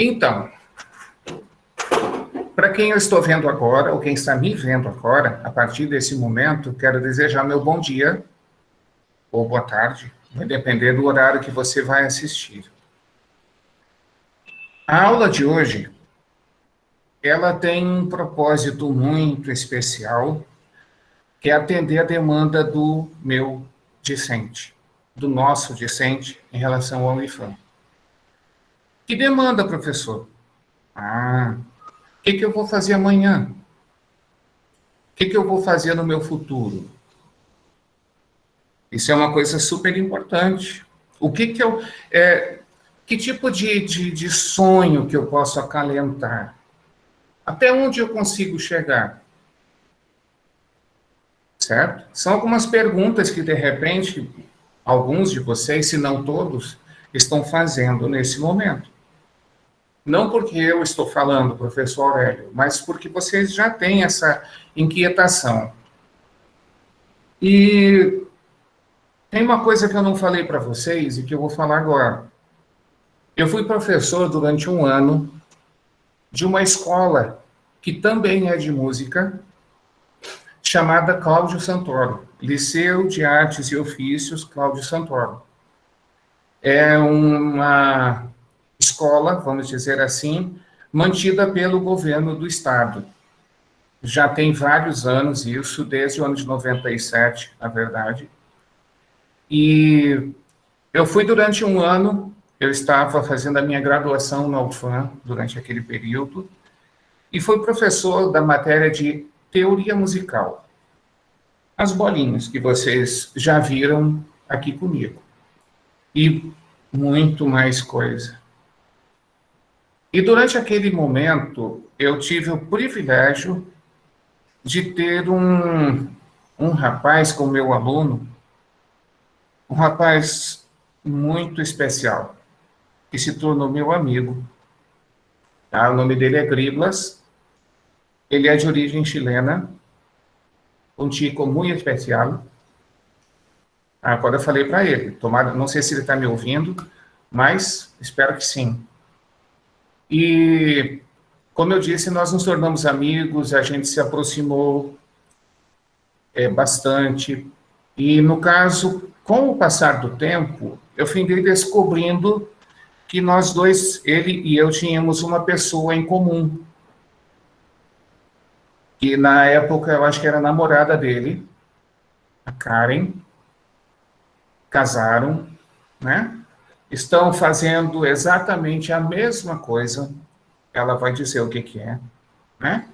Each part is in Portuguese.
Então, para quem eu estou vendo agora, ou quem está me vendo agora, a partir desse momento, quero desejar meu bom dia ou boa tarde, vai depender do horário que você vai assistir. A aula de hoje, ela tem um propósito muito especial, que é atender a demanda do meu discente, do nosso discente em relação ao IFAM. Que demanda, professor? O que eu vou fazer amanhã? O que eu vou fazer no meu futuro? Isso é uma coisa super importante. O que eu... que tipo de sonho que eu posso acalentar? Até onde eu consigo chegar? Certo? São algumas perguntas que, de repente, alguns de vocês, se não todos, estão fazendo nesse momento. Não porque eu estou falando, professor Aurélio, mas porque vocês já têm essa inquietação. E tem uma coisa que eu não falei para vocês e que eu vou falar agora. Eu fui professor durante um ano de uma escola que também é de música, chamada Cláudio Santoro, Liceu de Artes e Ofícios Cláudio Santoro. É uma escola, vamos dizer assim, mantida pelo governo do estado. Já tem vários anos isso, desde o ano de 97, na verdade. E eu fui durante um ano, eu estava fazendo a minha graduação na UFAM durante aquele período, e fui professor da matéria de teoria musical. As bolinhas que vocês já viram aqui comigo. E muito mais coisa. E durante aquele momento, eu tive o privilégio de ter um rapaz como meu aluno, um rapaz muito especial, que se tornou meu amigo. Tá? O nome dele é Griblas, ele é de origem chilena, um chico muito especial. Agora eu falei para ele, tomara, não sei se ele está me ouvindo, mas espero que sim. E, como eu disse, nós nos tornamos amigos, a gente se aproximou bastante. E, no caso, com o passar do tempo, eu fui descobrindo que nós dois, ele e eu, tínhamos uma pessoa em comum. Que, na época, eu acho que era a namorada dele, a Karen. Casaram, né? Estão fazendo exatamente a mesma coisa. Ela vai dizer o que é, né?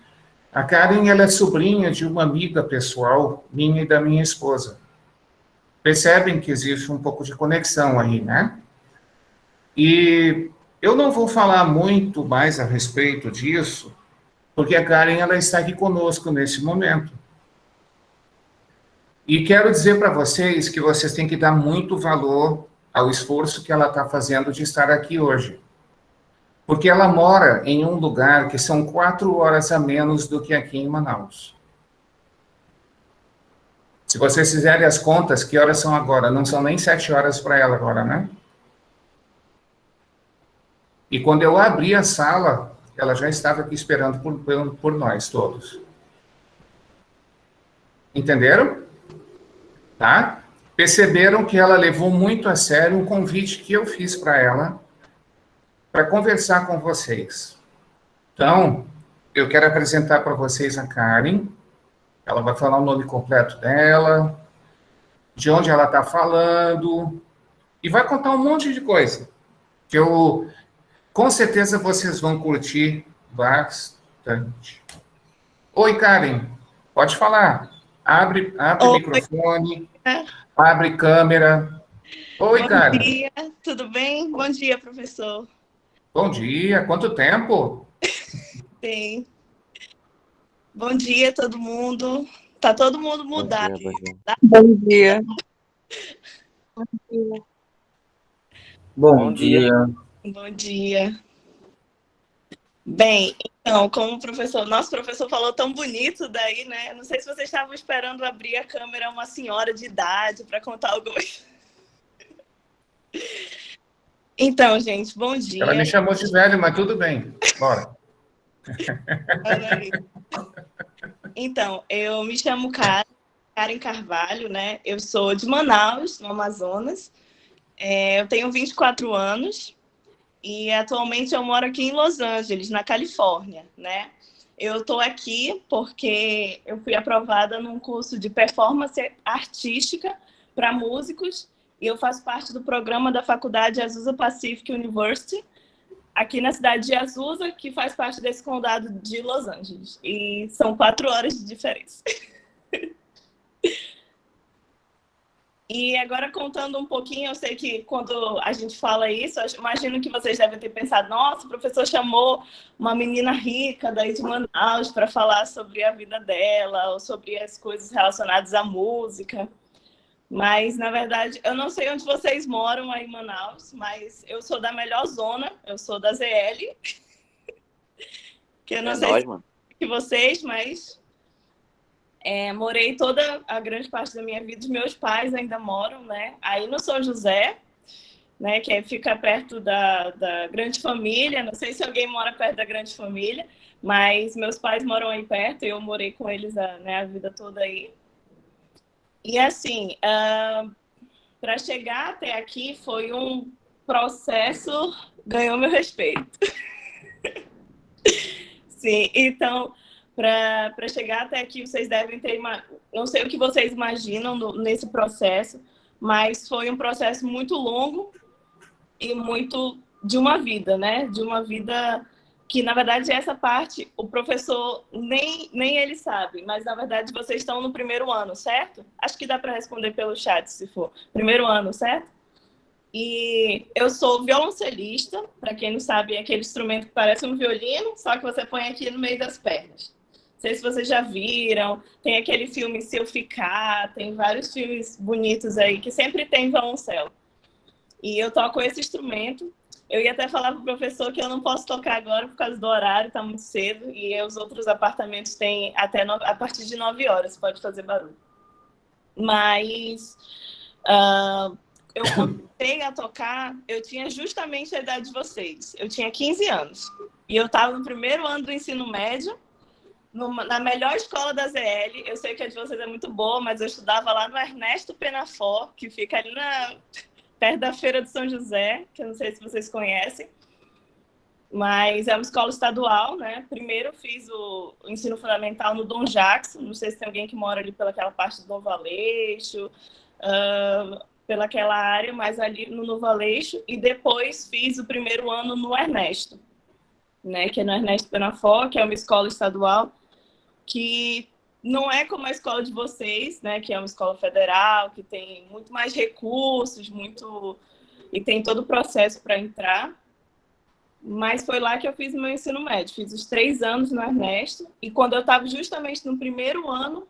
A Karen, ela é sobrinha de uma amiga pessoal minha e da minha esposa. Percebem que existe um pouco de conexão aí, né? E eu não vou falar muito mais a respeito disso, porque a Karen, ela está aqui conosco nesse momento. E quero dizer para vocês que vocês têm que dar muito valor ao esforço que ela está fazendo de estar aqui hoje. Porque ela mora em um lugar que são 4 horas a menos do que aqui em Manaus. Se vocês fizerem as contas, que horas são agora? Não são nem 7 horas para ela agora, né? E quando eu abri a sala, ela já estava aqui esperando por nós todos. Entenderam? Tá? Perceberam que ela levou muito a sério um convite que eu fiz para ela, para conversar com vocês. Então, eu quero apresentar para vocês a Karen. Ela vai falar o nome completo dela, de onde ela está falando, e vai contar um monte de coisa, que eu, com certeza, vocês vão curtir bastante. Oi, Karen, pode falar. Abre o microfone, abre câmera. Oi, Karen. Bom dia, tudo bem? Bom dia, professor. Bom dia, quanto tempo? Sim. Bom dia, todo mundo. Tá todo mundo mudado. Bom dia. Bom dia. Bom dia. Bem, então, como o nosso professor falou tão bonito daí, né? Não sei se vocês estavam esperando abrir a câmera uma senhora de idade para contar algumas. Então, gente, bom Ela dia. me chamou de velho, mas tudo bem. Bora. Olha aí. Então, eu me chamo Karen Carvalho, né? Eu sou de Manaus, no Amazonas. Eu tenho 24 anos e atualmente eu moro aqui em Los Angeles, na Califórnia, né? Eu estou aqui porque eu fui aprovada num curso de performance artística para músicos e eu faço parte do programa da faculdade Azusa Pacific University, aqui na cidade de Azusa, que faz parte desse condado de Los Angeles. E são 4 horas de diferença. E agora, contando um pouquinho, eu sei que quando a gente fala isso, eu imagino que vocês devem ter pensado, nossa, o professor chamou uma menina rica daí de Manaus para falar sobre a vida dela, ou sobre as coisas relacionadas à música. Mas, na verdade, eu não sei onde vocês moram aí em Manaus, mas eu sou da melhor zona, eu sou da ZL, que eu não sei nóis, se mano. que vocês, mas morei toda a grande parte da minha vida, os meus pais ainda moram, né? Aí no São José, né, que fica perto da Grande Família, não sei se alguém mora perto da Grande Família, mas meus pais moram aí perto e eu morei com eles a vida toda aí. E assim, para chegar até aqui foi um processo, ganhou meu respeito. Sim, então, para chegar até aqui, vocês devem ter, não sei o que vocês imaginam nesse processo, mas foi um processo muito longo e muito de uma vida, né? De uma vida que, na verdade, essa parte, o professor nem ele sabe, mas, na verdade, vocês estão no primeiro ano, certo? Acho que dá para responder pelo chat, se for. Primeiro ano, certo? E eu sou violoncelista, para quem não sabe, é aquele instrumento que parece um violino, só que você põe aqui no meio das pernas. Não sei se vocês já viram, tem aquele filme Se Eu Ficar, tem vários filmes bonitos aí que sempre tem violoncelo. E eu toco esse instrumento. Eu ia até falar para o professor que eu não posso tocar agora por causa do horário, está muito cedo, e os outros apartamentos têm até a partir de 9 horas, pode fazer barulho. Mas eu comecei a tocar, eu tinha justamente a idade de vocês. Eu tinha 15 anos. E eu estava no primeiro ano do ensino médio, na melhor escola da ZL. Eu sei que a de vocês é muito boa, mas eu estudava lá no Ernesto Penafort, que fica ali perto da Feira de São José, que eu não sei se vocês conhecem. Mas é uma escola estadual, né? Primeiro fiz o ensino fundamental no Dom Jackson, não sei se tem alguém que mora ali pelaquela parte do Novo Aleixo, pelaquela área, mas ali no Novo Aleixo, e depois fiz o primeiro ano no Ernesto, né? Que é no Ernesto Penafort, que é uma escola estadual, que não é como a escola de vocês, né? Que é uma escola federal, que tem muito mais recursos, e tem todo o processo para entrar. Mas foi lá que eu fiz meu ensino médio. Fiz os 3 anos no Ernesto. E quando eu estava justamente no primeiro ano,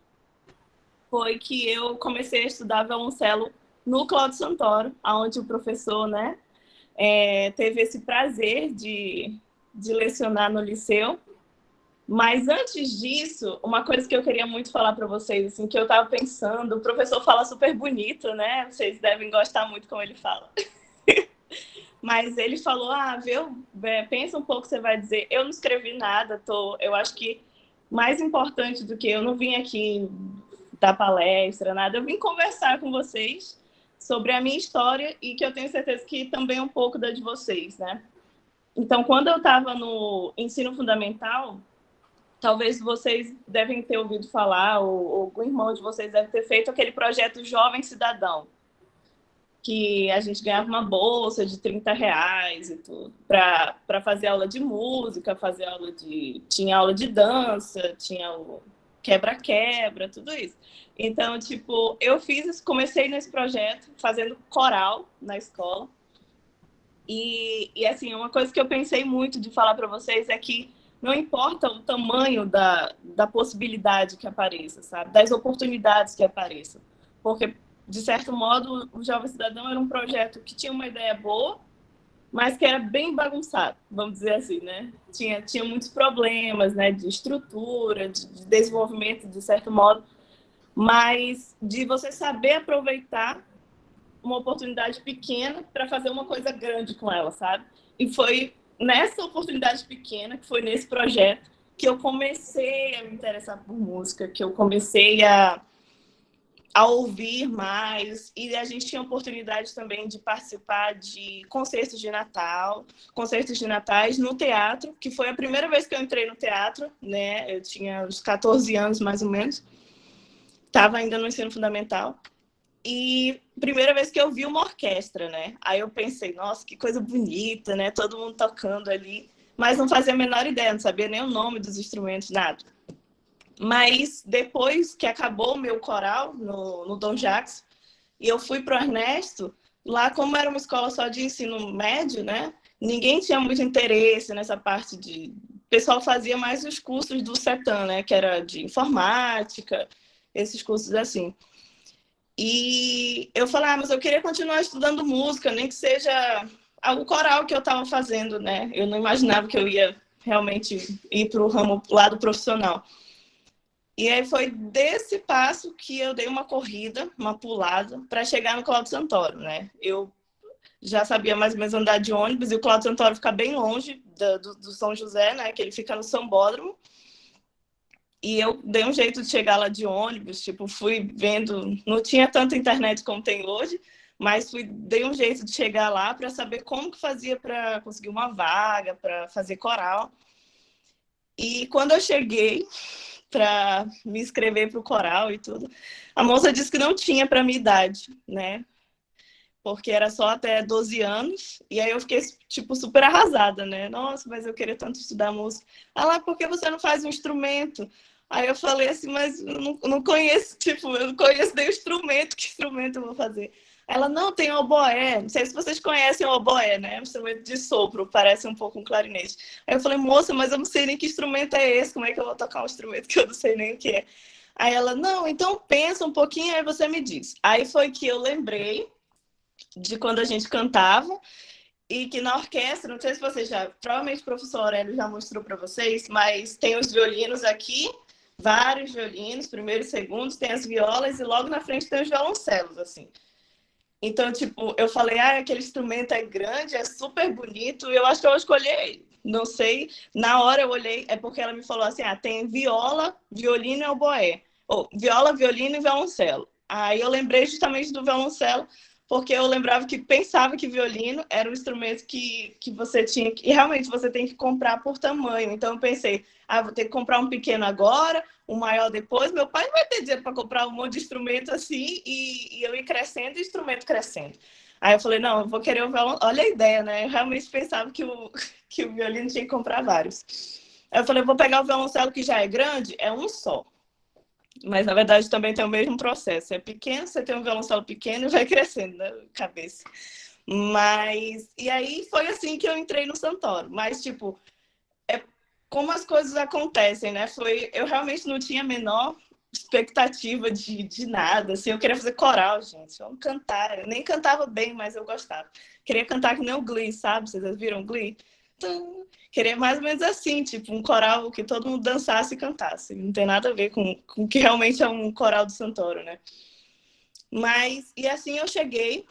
foi que eu comecei a estudar violoncelo no Cláudio Santoro, onde o professor, né, teve esse prazer de lecionar no liceu. Mas antes disso, uma coisa que eu queria muito falar para vocês, assim, que eu estava pensando, o professor fala super bonito, né? Vocês devem gostar muito como ele fala. Mas ele falou, pensa um pouco, você vai dizer, eu não escrevi nada, eu acho que mais importante do que eu não vim aqui dar palestra, nada, eu vim conversar com vocês sobre a minha história e que eu tenho certeza que também é um pouco da de vocês, né? Então, quando eu estava no ensino fundamental, talvez vocês devem ter ouvido falar, ou algum irmão de vocês deve ter feito aquele projeto Jovem Cidadão, que a gente ganhava uma bolsa de R$30 e tudo, para fazer aula de música, tinha aula de dança, tinha o quebra-quebra, tudo isso. Então, tipo, comecei nesse projeto fazendo coral na escola. E assim, uma coisa que eu pensei muito de falar para vocês é que não importa o tamanho da possibilidade que apareça, sabe? Das oportunidades que apareçam. Porque, de certo modo, o Jovem Cidadão era um projeto que tinha uma ideia boa, mas que era bem bagunçado, vamos dizer assim, né? Tinha muitos problemas, né? De estrutura, de desenvolvimento, de certo modo, mas de você saber aproveitar uma oportunidade pequena para fazer uma coisa grande com ela, sabe? E foi nessa oportunidade pequena, que foi nesse projeto, que eu comecei a me interessar por música, que eu comecei a ouvir mais, e a gente tinha a oportunidade também de participar de concertos de Natal, concertos de natais no teatro, que foi a primeira vez que eu entrei no teatro, né? Eu tinha uns 14 anos, mais ou menos, estava ainda no ensino fundamental, e primeira vez que eu vi uma orquestra, né? Aí eu pensei, nossa, que coisa bonita, né? Todo mundo tocando ali, mas não fazia a menor ideia, não sabia nem o nome dos instrumentos, nada. Mas depois que acabou o meu coral no Dom Jacques, e eu fui para o Ernesto, lá como era uma escola só de ensino médio, né? Ninguém tinha muito interesse nessa parte de... O pessoal fazia mais os cursos do CETAM, né? Que era de informática, esses cursos assim. E eu falei, mas eu queria continuar estudando música, nem que seja algo coral que eu estava fazendo, né? Eu não imaginava que eu ia realmente ir para o ramo lado profissional. E aí foi desse passo que eu dei uma corrida, uma pulada, para chegar no Cláudio Santoro, né? Eu já sabia mais ou menos andar de ônibus, e o Cláudio Santoro fica bem longe do São José, né? Que ele fica no Sambódromo. E eu dei um jeito de chegar lá de ônibus, tipo, fui vendo, não tinha tanta internet como tem hoje, mas dei um jeito de chegar lá para saber como que fazia para conseguir uma vaga, para fazer coral. E quando eu cheguei para me inscrever para o coral e tudo, a moça disse que não tinha para minha idade, né? Porque era só até 12 anos, e aí eu fiquei, tipo, super arrasada, né? Nossa, mas eu queria tanto estudar música. Ela, por que você não faz um instrumento? Aí eu falei assim, mas eu não conheço, tipo, eu não conheço nem o instrumento, que instrumento eu vou fazer? Ela, não, tem oboé, não sei se vocês conhecem o oboé, né? É um instrumento de sopro, parece um pouco um clarinete. Aí eu falei, moça, mas eu não sei nem que instrumento é esse, como é que eu vou tocar um instrumento que eu não sei nem o que é? Aí ela, não, então pensa um pouquinho, aí você me diz. Aí foi que eu lembrei de quando a gente cantava, e que na orquestra, não sei se vocês já, provavelmente o professor Aurélio já mostrou para vocês, mas tem os violinos aqui, vários violinos, primeiro e segundo, tem as violas, e logo na frente tem os violoncelos, assim. Então, tipo, eu falei, aquele instrumento é grande, é super bonito, e eu acho que eu escolhi ele. Não sei, na hora eu olhei, é porque ela me falou assim, tem viola, violino e oboé. Ou viola, violino e violoncelo. Aí eu lembrei justamente do violoncelo, porque eu lembrava que pensava que violino era um instrumento que você tinha que... E realmente você tem que comprar por tamanho. Então eu pensei, vou ter que comprar um pequeno agora, um maior depois. Meu pai não vai ter dinheiro para comprar um monte de instrumento assim, e eu ir crescendo e o instrumento crescendo. Aí eu falei, não, eu vou querer o violão. Olha a ideia, né? Eu realmente pensava que o violino tinha que comprar vários. Aí eu falei, vou pegar o violoncelo que já é grande, é um só. Mas, na verdade, também tem o mesmo processo. É pequeno, você tem um violoncelo pequeno e vai crescendo na cabeça. Mas... E aí foi assim que eu entrei no Santoro. Mas, tipo, como as coisas acontecem, né? Eu realmente não tinha a menor expectativa de nada. Assim, eu queria fazer coral, gente. Vamos cantar. Eu nem cantava bem, mas eu gostava. Queria cantar que nem o Glee, sabe? Vocês viram Glee? Queria mais ou menos assim, tipo, um coral que todo mundo dançasse e cantasse. Não tem nada a ver com o que realmente é um coral do Santoro, né? Mas, e assim eu cheguei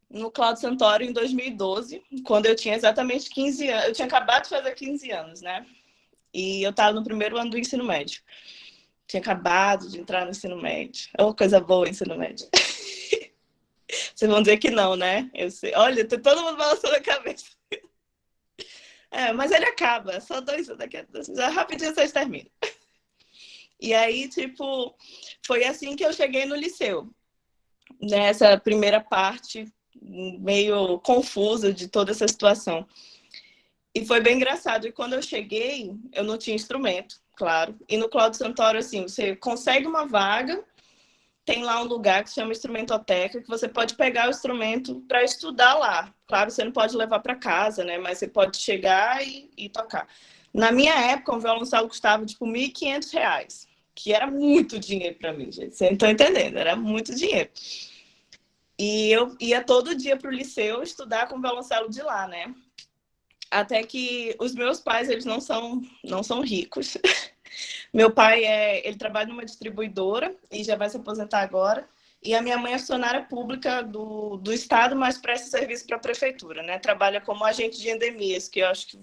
no Cláudio Santoro em 2012, quando eu tinha exatamente 15 anos. Eu tinha acabado de fazer 15 anos, né? E eu estava no primeiro ano do ensino médio. Tinha acabado de entrar no ensino médio. Oh, coisa boa, ensino médio. Vocês vão dizer que não, né? Eu sei. Olha, tem todo mundo balançando a cabeça. Mas ele acaba. Só 2 anos. Já rapidinho vocês terminam. E aí, tipo, foi assim que eu cheguei no liceu. Nessa primeira parte meio confusa de toda essa situação. E foi bem engraçado. E quando eu cheguei, eu não tinha instrumento, claro. E no Cláudio Santoro, assim, você consegue uma vaga, tem lá um lugar que se chama instrumentoteca, que você pode pegar o instrumento para estudar lá. Claro, você não pode levar para casa, né? Mas você pode chegar e tocar. Na minha época, um violoncelo custava, tipo, R$ 1.500, que era muito dinheiro para mim, gente. Vocês não estão entendendo, era muito dinheiro. E eu ia todo dia para o liceu estudar com o violoncelo de lá, né? Até que os meus pais, eles não são ricos. Meu pai, ele trabalha numa distribuidora e já vai se aposentar agora. E a minha mãe é funcionária pública do Estado, mas presta serviço para a prefeitura, né? Trabalha como agente de endemias, que eu acho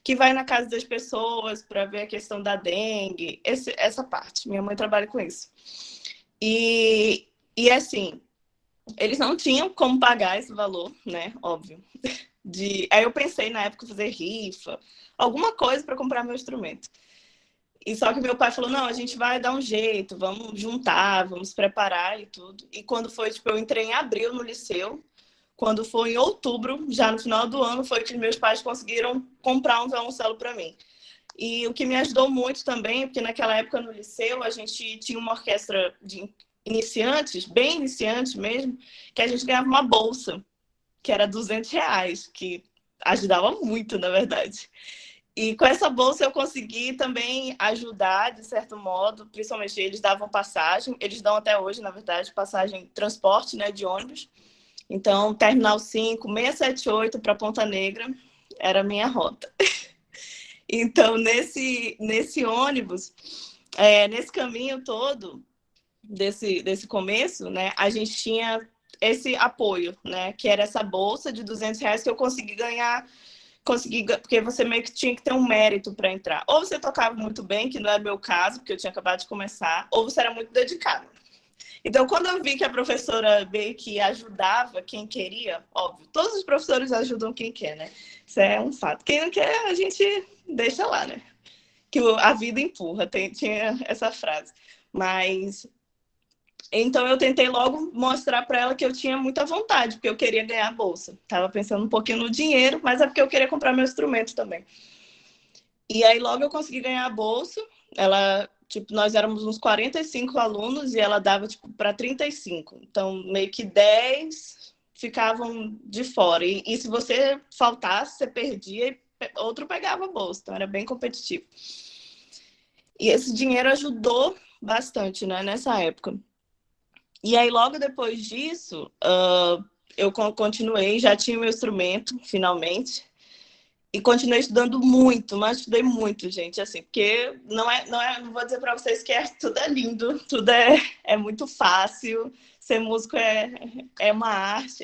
que vai na casa das pessoas para ver a questão da dengue, essa parte. Minha mãe trabalha com isso. E assim, eles não tinham como pagar esse valor, né? Óbvio. Aí eu pensei na época fazer rifa, alguma coisa para comprar meu instrumento. E só que meu pai falou, não, a gente vai dar um jeito, vamos juntar, vamos preparar e tudo. E quando foi, tipo, eu entrei em abril no liceu, quando foi em outubro, já no final do ano, foi que meus pais conseguiram comprar um violoncelo para mim. E o que me ajudou muito também, porque naquela época no liceu a gente tinha uma orquestra de iniciantes, bem iniciantes mesmo, que a gente ganhava uma bolsa, que era R$ 200, que ajudava muito, na verdade. E com essa bolsa eu consegui também ajudar, de certo modo, principalmente eles davam passagem, eles dão até hoje, na verdade, passagem, transporte, né, de ônibus. Então, Terminal 5, 678 para Ponta Negra, era a minha rota. Então, nesse ônibus, nesse caminho todo, desse começo, né, a gente tinha esse apoio, né, que era essa bolsa de R$ 200 que eu consegui ganhar, porque você meio que tinha que ter um mérito para entrar. Ou você tocava muito bem, que não era meu caso, porque eu tinha acabado de começar, ou você era muito dedicado. Então, quando eu vi que a professora meio que ajudava quem queria, óbvio, todos os professores ajudam quem quer, né? Isso é um fato. Quem não quer, a gente deixa lá, né? Que a vida empurra, tinha essa frase. Mas então eu tentei logo mostrar para ela que eu tinha muita vontade, porque eu queria ganhar a bolsa. Tava pensando um pouquinho no dinheiro, mas é porque eu queria comprar meu instrumento também. E aí logo eu consegui ganhar a bolsa. Ela, tipo, nós éramos uns 45 alunos e ela dava tipo para 35. Então meio que 10 ficavam de fora. E se você faltasse, você perdia e outro pegava a bolsa. Então era bem competitivo. E esse dinheiro ajudou bastante, né, nessa época. E aí, logo depois disso, eu continuei, já tinha meu instrumento, finalmente, e continuei estudando muito, mas estudei muito, gente, assim, porque não vou dizer para vocês que tudo é lindo, tudo é muito fácil, ser músico é uma arte,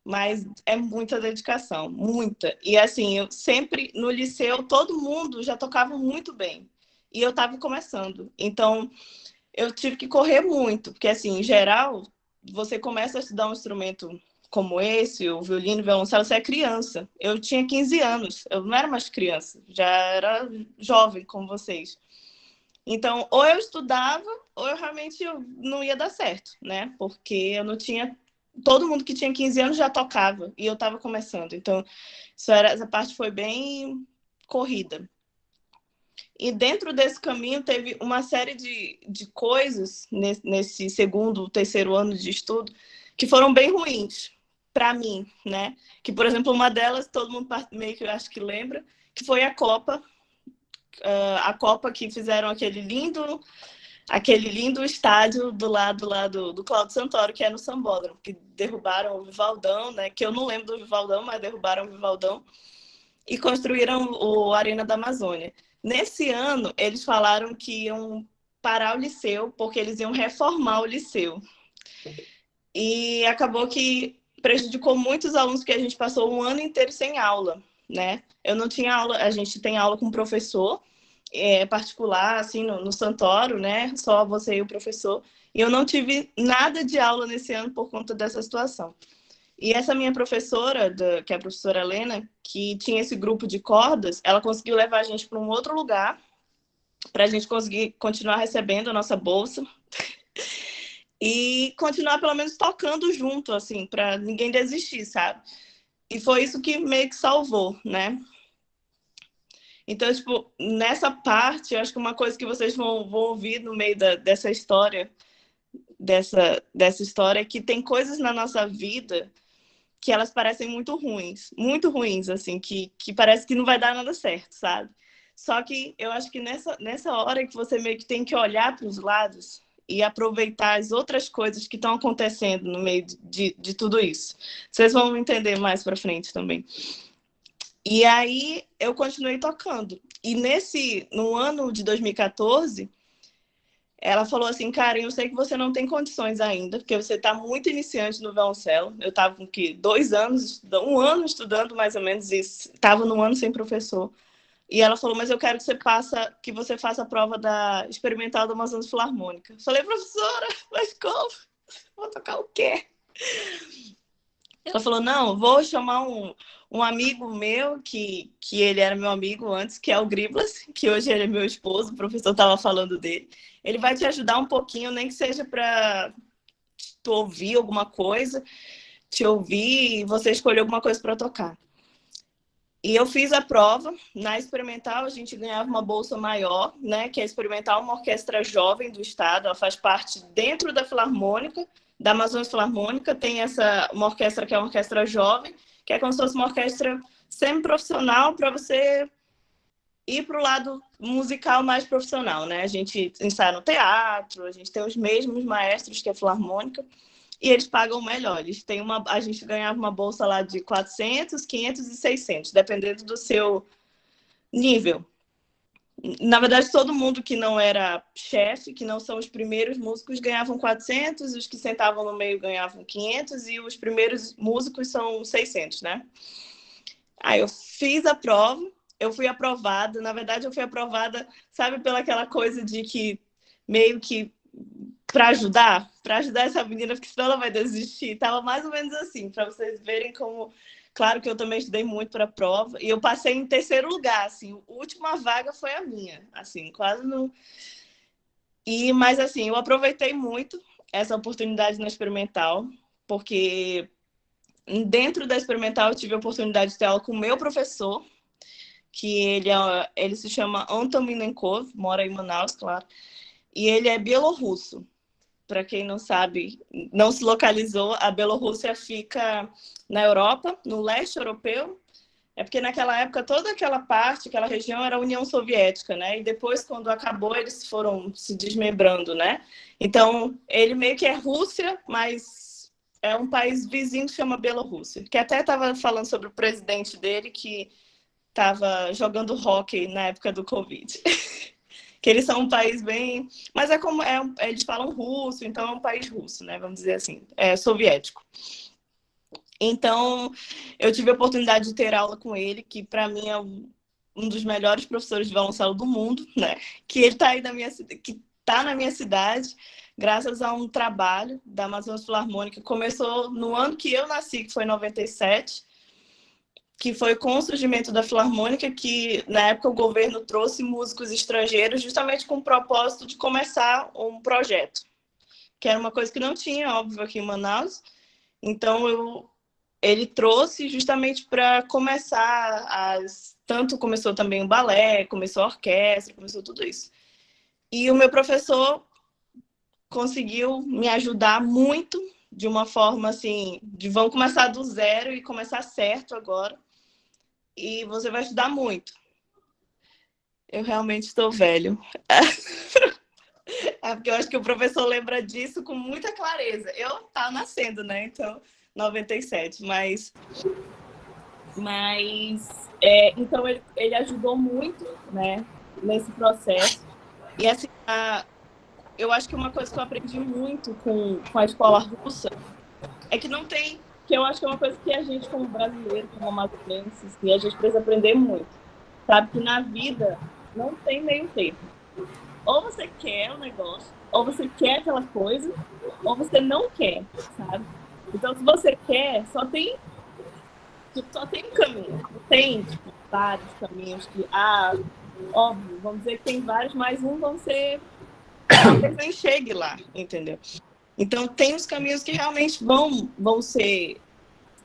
mas é muita dedicação, muita. E assim, eu sempre, no liceu, todo mundo já tocava muito bem, e eu estava começando, então eu tive que correr muito, porque, assim, em geral, você começa a estudar um instrumento como esse, o violino, o violoncelo, você é criança. Eu tinha 15 anos, eu não era mais criança, já era jovem como vocês. Então, ou eu estudava, ou eu realmente não ia dar certo, né? Porque eu não tinha... Todo mundo que tinha 15 anos já tocava, e eu estava começando. Então, essa parte foi bem corrida. E dentro desse caminho teve uma série de coisas nesse segundo, terceiro ano de estudo que foram bem ruins para mim, né? Que, por exemplo, uma delas, todo mundo meio que eu acho que lembra, que foi a Copa que fizeram aquele lindo estádio do lado lá do Cláudio Santoro, que é no Sambódromo, que derrubaram o Vivaldão, né? Que eu não lembro do Vivaldão, mas derrubaram o Vivaldão e construíram o Arena da Amazônia. Nesse ano, eles falaram que iam parar o liceu, porque eles iam reformar o liceu. E acabou que prejudicou muitos alunos, porque a gente passou um ano inteiro sem aula, né? Eu não tinha aula, a gente tem aula com o professor, particular, assim, no Santoro, né? Só você e o professor. E eu não tive nada de aula nesse ano por conta dessa situação. E essa minha professora, que é a professora Helena, que tinha esse grupo de cordas, ela conseguiu levar a gente para um outro lugar, para a gente conseguir continuar recebendo a nossa bolsa e continuar pelo menos tocando junto, assim, para ninguém desistir, sabe? E foi isso que meio que salvou, né? Então, tipo, nessa parte, eu acho que uma coisa que vocês vão ouvir no meio dessa história, dessa história, é que tem coisas na nossa vida que elas parecem muito ruins, assim, que parece que não vai dar nada certo, sabe? Só que eu acho que nessa hora que você meio que tem que olhar para os lados e aproveitar as outras coisas que estão acontecendo no meio de tudo isso. Vocês vão entender mais para frente também. E aí eu continuei tocando. E no ano de 2014, Ela falou assim, Karen, eu sei que você não tem condições ainda, porque você está muito iniciante no violoncelo. Eu estava com 2 anos, 1 ano estudando mais ou menos isso, estava num ano sem professor. E ela falou, mas eu quero que você faça a prova da experimental da Amazonas Filarmônica. Falei, professora, mas como? Vou tocar o quê? Ela falou, não, vou chamar um amigo meu, que ele era meu amigo antes, que é o Griblas, que hoje ele é meu esposo, o professor estava falando dele. Ele vai te ajudar um pouquinho, nem que seja para tu ouvir alguma coisa, te ouvir e você escolher alguma coisa para tocar. E eu fiz a prova. Na experimental, a gente ganhava uma bolsa maior, né? Que é a experimental, uma orquestra jovem do estado. Ela faz parte dentro da Filarmônica, da Amazonas Filarmônica. Tem uma orquestra que é uma orquestra jovem, que é como se fosse uma orquestra semi-profissional para você ir para o lado musical mais profissional, né? A gente ensaia no teatro, a gente tem os mesmos maestros que a Filarmônica. E eles pagam melhor. A gente ganhava uma bolsa lá de 400, 500 e 600, dependendo do seu nível. Na verdade, todo mundo que não era chefe, que não são os primeiros músicos, ganhavam 400, os que sentavam no meio ganhavam 500 e os primeiros músicos são 600, né? Aí eu fiz a prova, eu fui aprovada. Na verdade, eu fui aprovada, sabe, pelaquela coisa de que meio que para ajudar essa menina, porque senão ela vai desistir. Tava mais ou menos assim, para vocês verem como... Claro que eu também estudei muito para a prova, e eu passei em terceiro lugar, assim, a última vaga foi a minha, assim, quase não... Mas, assim, eu aproveitei muito essa oportunidade na experimental, porque dentro da experimental eu tive a oportunidade de ter aula com o meu professor, que ele se chama Anton Minenkov, mora em Manaus, claro, e ele é bielorrusso. Para quem não sabe, não se localizou, a Bielorrússia fica na Europa, no leste europeu. É porque naquela época toda aquela parte, aquela região era a União Soviética, né? E depois, quando acabou, eles foram se desmembrando, né? Então, ele meio que é Rússia, mas é um país vizinho que se chama Bielorrússia. Que até estava falando sobre o presidente dele, que estava jogando hóquei na época do Covid. Que eles são um país bem... Mas eles falam russo, então é um país russo, né? Vamos dizer assim, soviético. Então, eu tive a oportunidade de ter aula com ele, que para mim é um dos melhores professores de violoncelo do mundo, né? Que ele está aí que tá na minha cidade, graças a um trabalho da Amazonas Filarmônica. Começou no ano que eu nasci, que foi em 97, que foi com o surgimento da Filarmônica, que na época o governo trouxe músicos estrangeiros justamente com o propósito de começar um projeto, que era uma coisa que não tinha, óbvio, aqui em Manaus. Então, ele trouxe justamente para começar tanto começou também o balé, começou a orquestra, começou tudo isso. E o meu professor conseguiu me ajudar muito, de uma forma assim, vamos começar do zero e começar certo agora. E você vai estudar muito. Eu realmente estou velho. É porque eu acho que o professor lembra disso com muita clareza. Eu estava nascendo, né? Então, 97. Então, ele ajudou muito, né? Nesse processo. E, assim, eu acho que uma coisa que eu aprendi muito com a escola russa é que não tem... Que eu acho que é uma coisa que a gente, como brasileiro, como amazonenses, a gente precisa aprender muito. Sabe que na vida não tem meio termo. Ou você quer o negócio, ou você quer aquela coisa, ou você não quer, sabe? Então, se você quer, só tem um caminho. Não tem, vários caminhos que, óbvio, vamos dizer que tem vários, mas vão ser... Talvez nem chegue lá, entendeu? Então, tem os caminhos que realmente vão ser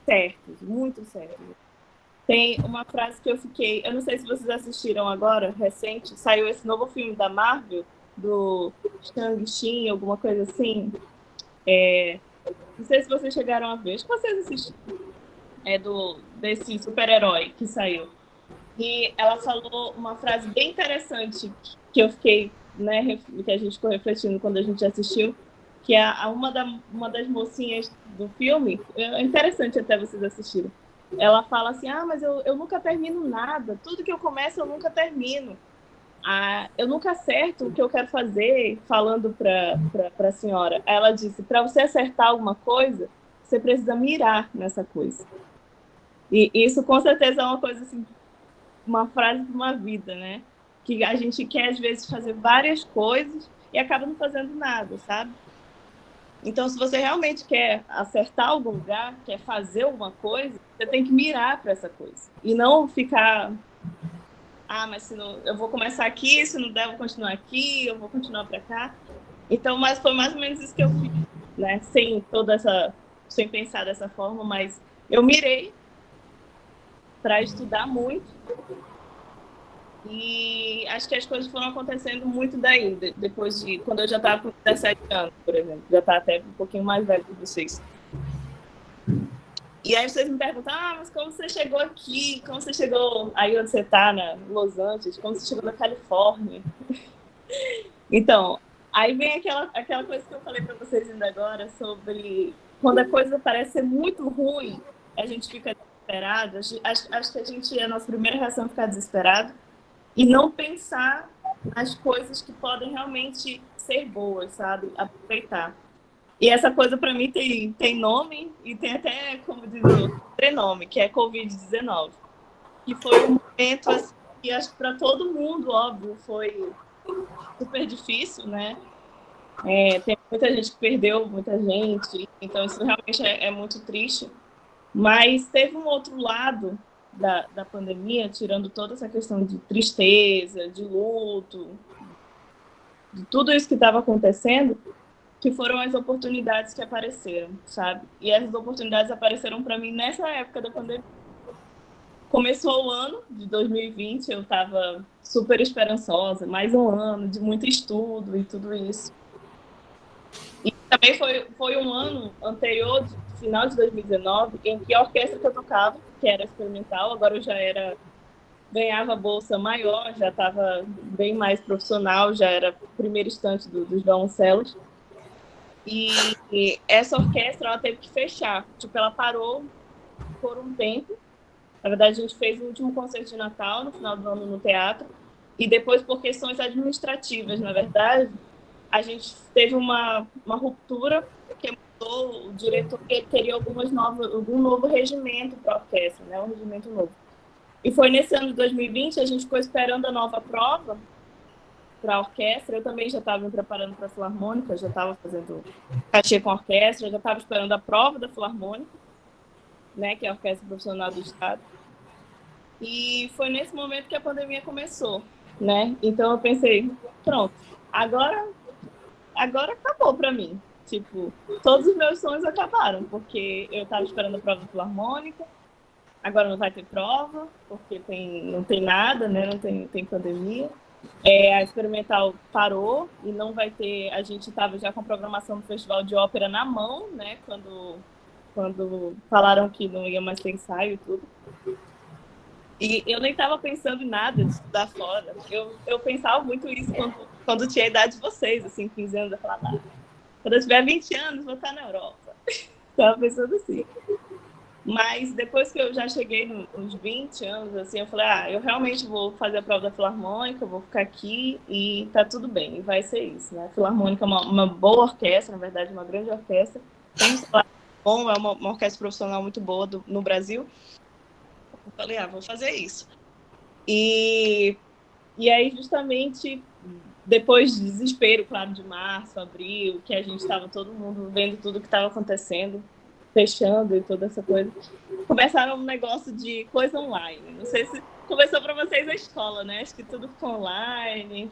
certos, muito certos. Tem uma frase que eu não sei se vocês assistiram agora, recente, saiu esse novo filme da Marvel, do Shang-Chi, alguma coisa assim. Não sei se vocês chegaram a ver, acho que vocês assistiram. Desse super-herói que saiu. E ela falou uma frase bem interessante que eu fiquei, né, que a gente ficou refletindo quando a gente assistiu, que é uma das mocinhas do filme, é interessante até vocês assistirem. Ela fala assim, mas eu nunca termino nada, tudo que eu começo eu nunca termino. eu nunca acerto o que eu quero fazer, falando para a senhora. Ela disse, para você acertar alguma coisa, você precisa mirar nessa coisa. E isso, com certeza, é uma coisa assim, uma frase de uma vida, né? Que a gente quer, às vezes, fazer várias coisas e acaba não fazendo nada, sabe? Então, se você realmente quer acertar algum lugar, quer fazer alguma coisa, você tem que mirar para essa coisa. E não ficar, mas se não, eu vou começar aqui, se não der, eu vou continuar aqui, eu vou continuar para cá. Então, mas foi mais ou menos isso que eu fiz, né? Sem pensar dessa forma, mas eu mirei para estudar muito. E acho que as coisas foram acontecendo muito daí, depois de quando eu já estava com 17 anos, por exemplo. Já está até um pouquinho mais velho que vocês. E aí vocês me perguntam, mas como você chegou aqui? Como você chegou aí onde você está, na Los Angeles? Como você chegou na Califórnia? Então, aí vem aquela coisa que eu falei para vocês ainda agora, sobre quando a coisa parece ser muito ruim, a gente fica desesperado. Acho que a nossa primeira reação é ficar desesperado e não pensar as coisas que podem realmente ser boas, sabe? Aproveitar. E essa coisa, para mim, tem nome e tem até, como diz o prenome, que é Covid-19. Que foi um momento, assim, que acho que para todo mundo, óbvio, foi super difícil, né? Tem muita gente que perdeu, muita gente, então isso realmente é muito triste. Mas teve um outro lado da pandemia, tirando toda essa questão de tristeza, de luto, de tudo isso que estava acontecendo, que foram as oportunidades que apareceram, sabe? E essas oportunidades apareceram para mim nessa época da pandemia. Começou o ano de 2020, eu estava super esperançosa, mais um ano de muito estudo e tudo isso. E também foi um ano anterior, final de 2019, em que a orquestra que eu tocava, que era experimental, agora eu ganhava bolsa maior, já estava bem mais profissional, já era primeiro estante dos violoncelos. E essa orquestra, ela teve que fechar. Tipo, ela parou por um tempo. Na verdade, a gente fez o último concerto de Natal, no final do ano, no teatro. E depois, por questões administrativas, na verdade, a gente teve uma ruptura, porque mudou o diretor, que queria algum novo regimento para a orquestra, né? Um regimento novo. E foi nesse ano de 2020, a gente ficou esperando a nova prova para a orquestra. Eu também já estava me preparando para a Filarmônica, já estava fazendo cachê com a orquestra, já estava esperando a prova da Filarmônica, né, que é a Orquestra Profissional do Estado. E foi nesse momento que a pandemia começou, né? Então eu pensei, pronto, agora acabou para mim. Tipo, todos os meus sonhos acabaram, porque eu estava esperando a prova da Filarmônica, agora não vai ter prova, porque não tem nada, né? Não tem pandemia. A experimental parou e não vai ter. A gente estava já com a programação do Festival de Ópera na mão, né? Quando falaram que não ia mais ter ensaio e tudo. E eu nem estava pensando em nada de estudar fora. Eu pensava muito isso quando tinha a idade de vocês, assim, 15 anos. Eu falava, quando eu tiver 20 anos, vou estar na Europa. Estava pensando assim. Mas depois que eu já cheguei nos 20 anos, assim, eu falei, eu realmente vou fazer a prova da Filarmônica, vou ficar aqui e tá tudo bem, e vai ser isso, né? A Filarmônica é uma boa orquestra, na verdade, uma grande orquestra, tem um salário bom, é uma orquestra profissional muito boa no Brasil. Eu falei, vou fazer isso. E aí, justamente, depois de desespero, claro, de março, abril, que a gente estava todo mundo vendo tudo que estava acontecendo, fechando e toda essa coisa, começaram um negócio de coisa online. Não sei se começou para vocês a escola, né? Acho que tudo ficou online,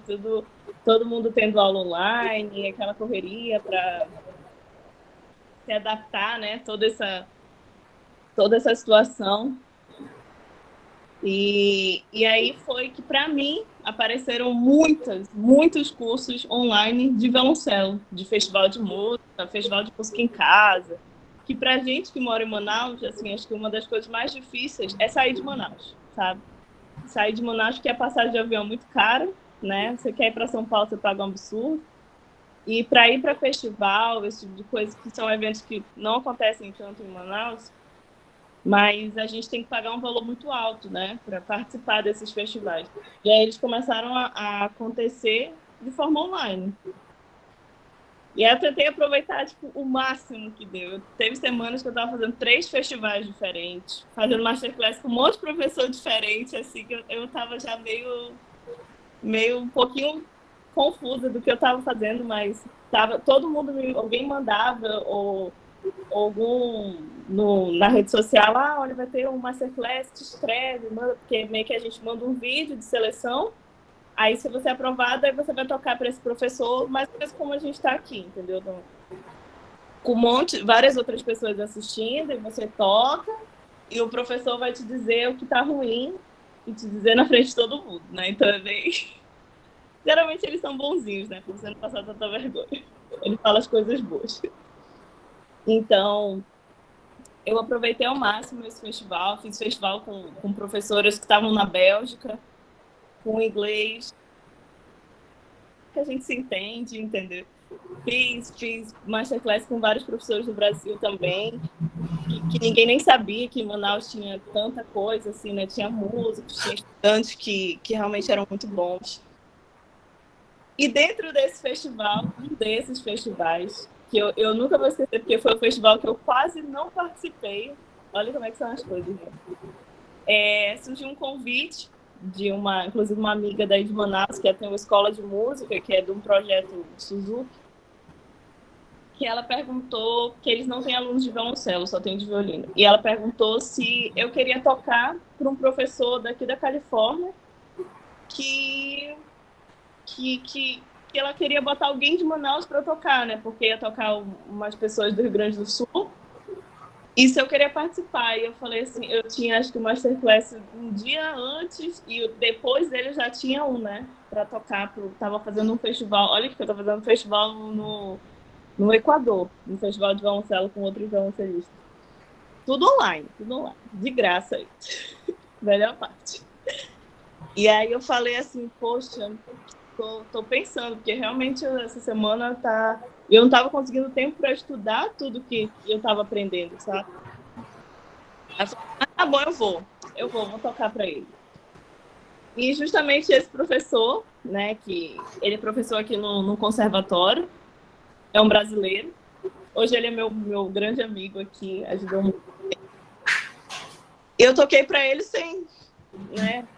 todo mundo tendo aula online, aquela correria para se adaptar, né? Toda essa situação. E aí foi que, para mim, apareceram muitos cursos online de violoncelo, de festival de música em casa, que pra gente que mora em Manaus, assim, acho que uma das coisas mais difíceis é sair de Manaus, sabe? Sair de Manaus, porque a passagem de avião é muito cara, né? Você quer ir para São Paulo, você paga um absurdo. E para ir para festival, esse tipo de coisa, que são eventos que não acontecem tanto em Manaus, mas a gente tem que pagar um valor muito alto, né, para participar desses festivais. E aí eles começaram a acontecer de forma online. E aí eu tentei aproveitar, tipo, o máximo que deu. Teve semanas que eu estava fazendo 3 festivais diferentes, fazendo masterclass com um monte de professor diferente, assim, que eu estava já meio um pouquinho confusa do que eu estava fazendo, mas tava, todo mundo, alguém mandava, ou na rede social, olha, vai ter um masterclass, te escreve, manda, porque meio que a gente manda um vídeo de seleção, aí se você é aprovado, aí você vai tocar para esse professor, mais ou menos como a gente está aqui, entendeu? Então, com várias outras pessoas assistindo, e você toca, e o professor vai te dizer o que está ruim, e te dizer na frente de todo mundo, né? Então é bem... Geralmente eles são bonzinhos, né? Pra você não passar tanta vergonha. Ele fala as coisas boas. Então, eu aproveitei ao máximo esse festival. Fiz festival com professoras que estavam na Bélgica, com inglês, que a gente se entende, entendeu? Fiz masterclass com vários professores do Brasil também, que ninguém nem sabia que em Manaus tinha tanta coisa, assim, né? Tinha músicos, tinha estudantes que realmente eram muito bons. E dentro desse festival, um desses festivais, que eu nunca vou esquecer, porque foi um festival que eu quase não participei. Olha como é que são as coisas, né? Surgiu um convite de inclusive uma amiga daí de Manaus, que tem uma escola de música, que é de um projeto Suzuki, que ela perguntou, que eles não têm alunos de violoncelo, só tem de violino. E ela perguntou se eu queria tocar para um professor daqui da Califórnia que ela queria botar alguém de Manaus para tocar, né? Porque ia tocar umas pessoas do Rio Grande do Sul. E se eu queria participar, e eu falei assim, eu tinha acho que o masterclass um dia antes e depois dele já tinha um, né? Para tocar, tava fazendo um festival. Olha que eu tava fazendo um festival no Equador, um festival de violoncelo com outros violoncelistas. Tudo online, de graça aí. Melhor parte. E aí eu falei assim, poxa, tô pensando, porque realmente essa semana eu não estava conseguindo tempo para estudar tudo que eu estava aprendendo, sabe? Aí eu falei, tá bom, vou tocar para ele. E justamente esse professor, né, que ele é professor aqui no conservatório, é um brasileiro. Hoje ele é meu grande amigo aqui, ajudou muito. Eu toquei para ele sem, né?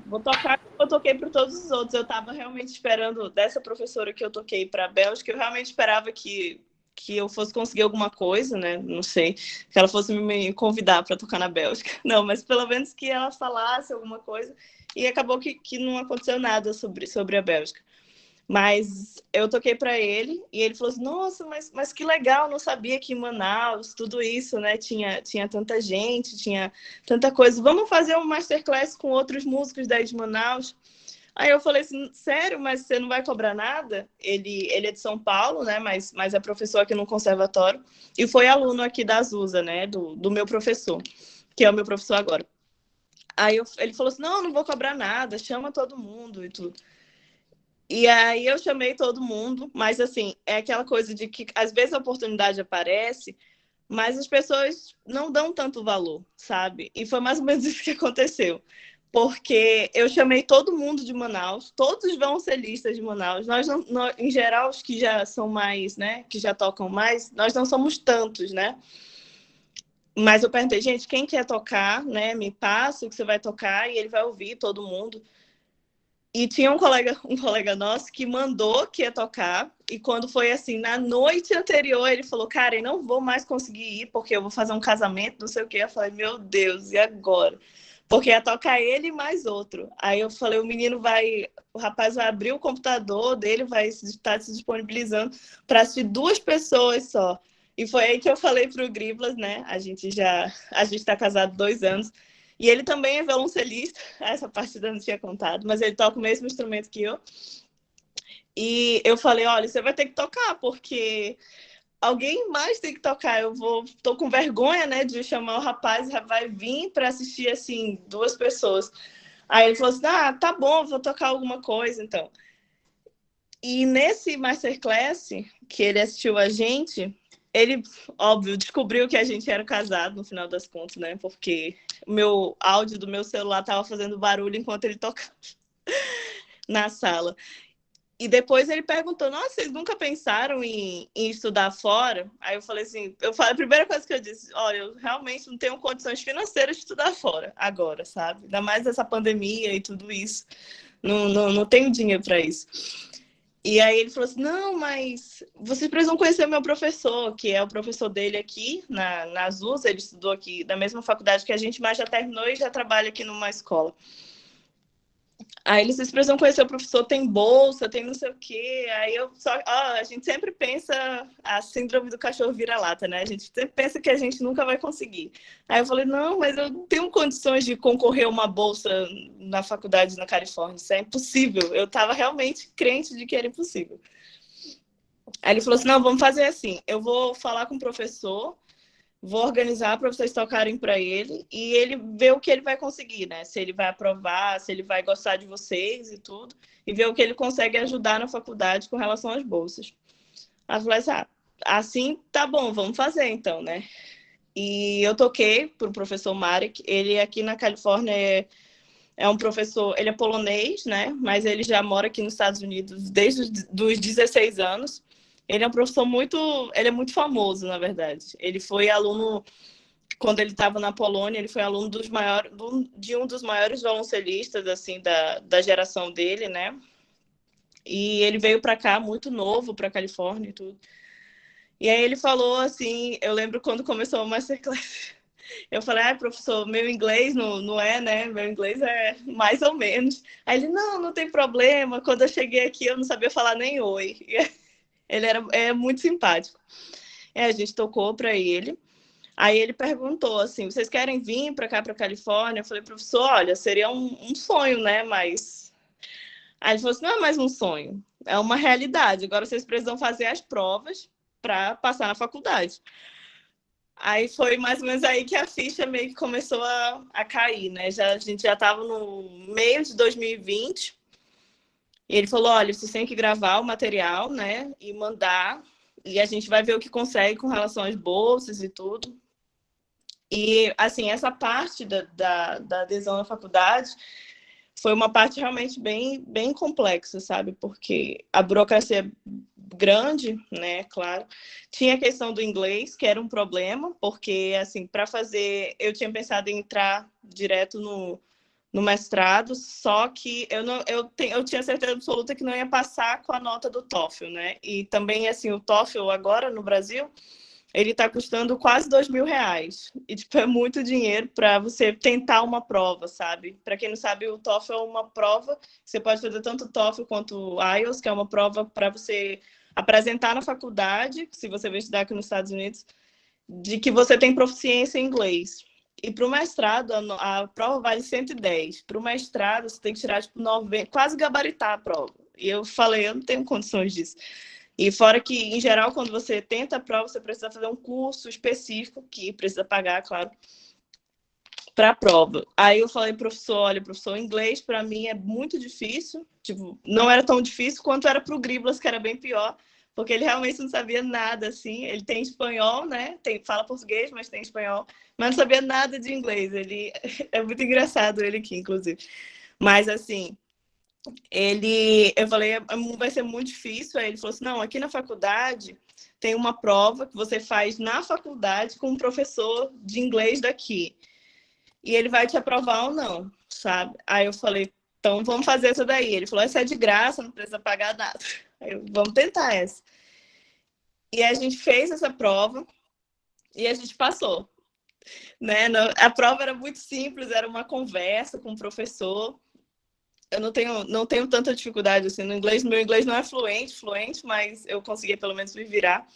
Vou tocar, eu toquei para todos os outros. Eu estava realmente esperando dessa professora que eu toquei para a Bélgica, eu realmente esperava que eu fosse conseguir alguma coisa, né? Não sei, que ela fosse me convidar para tocar na Bélgica. Não, mas pelo menos que ela falasse alguma coisa. E acabou que não aconteceu nada sobre a Bélgica. Mas eu toquei para ele e ele falou assim, nossa, mas que legal, não sabia que em Manaus, tudo isso, né, tinha tanta gente, tinha tanta coisa. Vamos fazer um masterclass com outros músicos daí de Manaus? Aí eu falei assim, sério, mas você não vai cobrar nada? Ele é de São Paulo, né, mas é professor aqui no conservatório e foi aluno aqui da Azusa, né, do meu professor, que é o meu professor agora. Aí ele falou assim, não vou cobrar nada, chama todo mundo e tudo. E aí eu chamei todo mundo, mas assim, é aquela coisa de que às vezes a oportunidade aparece, mas as pessoas não dão tanto valor, sabe? E foi mais ou menos isso que aconteceu. Porque eu chamei todo mundo de Manaus, todos os violoncelistas de Manaus. Nós, em geral, os que já são mais, né, que já tocam mais, nós não somos tantos, né? Mas eu perguntei, gente, quem quer tocar, né? Me passa o que você vai tocar e ele vai ouvir todo mundo. E tinha um colega nosso que mandou que ia tocar, e quando foi assim, na noite anterior, ele falou, Karen, não vou mais conseguir ir, porque eu vou fazer um casamento, não sei o quê. Eu falei, meu Deus, e agora? Porque ia tocar ele e mais outro. Aí eu falei, o rapaz vai abrir o computador dele, vai estar se disponibilizando para assistir 2 pessoas só. E foi aí que eu falei para o Griblas, né? A gente está casado 2 anos. E ele também é violoncelista, essa parte eu não tinha contado, mas ele toca o mesmo instrumento que eu. E eu falei, olha, você vai ter que tocar, porque alguém mais tem que tocar. Tô com vergonha, né, de chamar o rapaz, vai vir para assistir, assim, 2 pessoas. Aí ele falou assim, tá bom, vou tocar alguma coisa, então. E nesse masterclass que ele assistiu a gente, ele, óbvio, descobriu que a gente era casado no final das contas, né? Porque o meu áudio do meu celular estava fazendo barulho enquanto ele tocava na sala. E depois ele perguntou, nossa, vocês nunca pensaram em estudar fora? Aí eu falei assim, a primeira coisa que eu disse, olha, eu realmente não tenho condições financeiras de estudar fora agora, sabe? Ainda mais essa pandemia e tudo isso. Não tenho dinheiro para isso. E aí ele falou assim, não, mas vocês precisam conhecer o meu professor, que é o professor dele aqui na Azul, ele estudou aqui na mesma faculdade que a gente, mas já terminou e já trabalha aqui numa escola. Aí vocês precisam conhecer o professor, tem bolsa, tem não sei o quê. Aí a gente sempre pensa a síndrome do cachorro vira-lata, né? A gente sempre pensa que a gente nunca vai conseguir. Aí eu falei, não, mas eu não tenho condições de concorrer a uma bolsa na faculdade na Califórnia, isso é impossível. Eu estava realmente crente de que era impossível. Aí ele falou assim, não, vamos fazer assim, eu vou falar com o professor, vou organizar para vocês tocarem para ele e ele vê o que ele vai conseguir, né? Se ele vai aprovar, se ele vai gostar de vocês e tudo, e ver o que ele consegue ajudar na faculdade com relação às bolsas. Aí eu falei assim, assim tá bom, vamos fazer então, né? E eu toquei para o professor Marek, ele aqui na Califórnia é um professor, ele é polonês, né? Mas ele já mora aqui nos Estados Unidos desde os 16 anos. Ele é um professor ele é muito famoso, na verdade. Ele foi aluno, quando ele estava na Polônia, ele foi aluno de um dos maiores violoncelistas, assim, da geração dele, né? E ele veio para cá muito novo, para a Califórnia e tudo. E aí ele falou assim, eu lembro quando começou o Masterclass, eu falei, professor, meu inglês não é, né? Meu inglês é mais ou menos. Aí ele, não tem problema. Quando eu cheguei aqui, eu não sabia falar nem oi. Ele é muito simpático. A gente tocou para ele. Aí ele perguntou assim, vocês querem vir para cá, para Califórnia? Eu falei, professor, olha, seria um sonho, né? Mas... Aí ele falou assim, não é mais um sonho, é uma realidade. Agora vocês precisam fazer as provas para passar na faculdade. Aí foi mais ou menos aí que a ficha meio que começou a cair, né? A gente já estava no meio de 2020. E ele falou, olha, vocês têm que gravar o material, né? E mandar. E a gente vai ver o que consegue com relação às bolsas e tudo. E, assim, essa parte da adesão à faculdade foi uma parte realmente bem complexa, sabe? Porque a burocracia é grande, né? Claro. Tinha a questão do inglês, que era um problema, porque, assim, para fazer... Eu tinha pensado em entrar direto no mestrado, só que eu tinha certeza absoluta que não ia passar com a nota do TOEFL, né? E também, assim, o TOEFL agora no Brasil, ele está custando quase R$ 2.000. E, tipo, é muito dinheiro para você tentar uma prova, sabe? Para quem não sabe, o TOEFL é uma prova, você pode fazer tanto o TOEFL quanto o IELTS, que é uma prova para você apresentar na faculdade, se você vai estudar aqui nos Estados Unidos, de que você tem proficiência em inglês. E para o mestrado, a prova vale 110. Para o mestrado, você tem que tirar, tipo, 90, quase gabaritar a prova. E eu falei, eu não tenho condições disso. E fora que, em geral, quando você tenta a prova, você precisa fazer um curso específico, que precisa pagar, claro, para a prova. Aí eu falei, professor, olha, professor, inglês para mim é muito difícil. Tipo, não era tão difícil quanto era para o Griblas, que era bem pior, porque ele realmente não sabia nada, assim. Ele tem espanhol, né? Fala português, mas tem espanhol. Mas não sabia nada de inglês. Ele é muito engraçado, ele aqui, inclusive. Mas, assim... eu falei, vai ser muito difícil. Aí ele falou assim, não, aqui na faculdade tem uma prova que você faz na faculdade com um professor de inglês daqui. E ele vai te aprovar ou não, sabe? Aí eu falei, então vamos fazer essa daí. Ele falou, essa é de graça, não precisa pagar nada. Aí vamos tentar essa. E a gente fez essa prova e a gente passou. Né? A prova era muito simples, era uma conversa com o professor. Eu não tenho tanta dificuldade assim no inglês. Meu inglês não é fluente, mas eu consegui pelo menos me virar.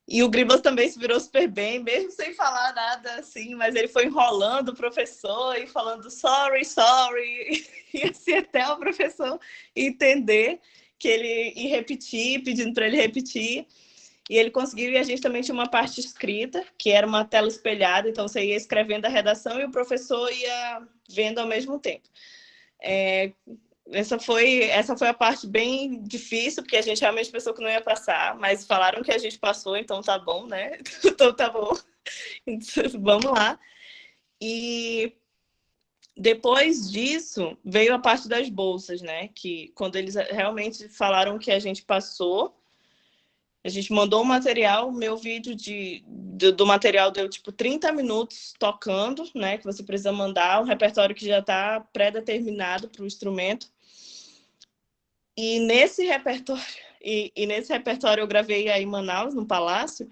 E o Gribas também se virou super bem, mesmo sem falar nada assim, mas ele foi enrolando o professor e falando sorry, e assim até o professor entender que ele ia repetir, pedindo para ele repetir. E ele conseguiu, e a gente também tinha uma parte escrita, que era uma tela espelhada, então você ia escrevendo a redação e o professor ia vendo ao mesmo tempo. essa foi a parte bem difícil, porque a gente realmente pensou que não ia passar, mas falaram que a gente passou, então tá bom, né? Então tá bom. Vamos lá. E depois disso, veio a parte das bolsas, né? Que quando eles realmente falaram que a gente passou, a gente mandou o material, meu vídeo do material deu tipo 30 minutos tocando, né? Que você precisa mandar, um repertório que já está pré-determinado para o instrumento. E nesse repertório, nesse repertório eu gravei aí em Manaus, no Palácio.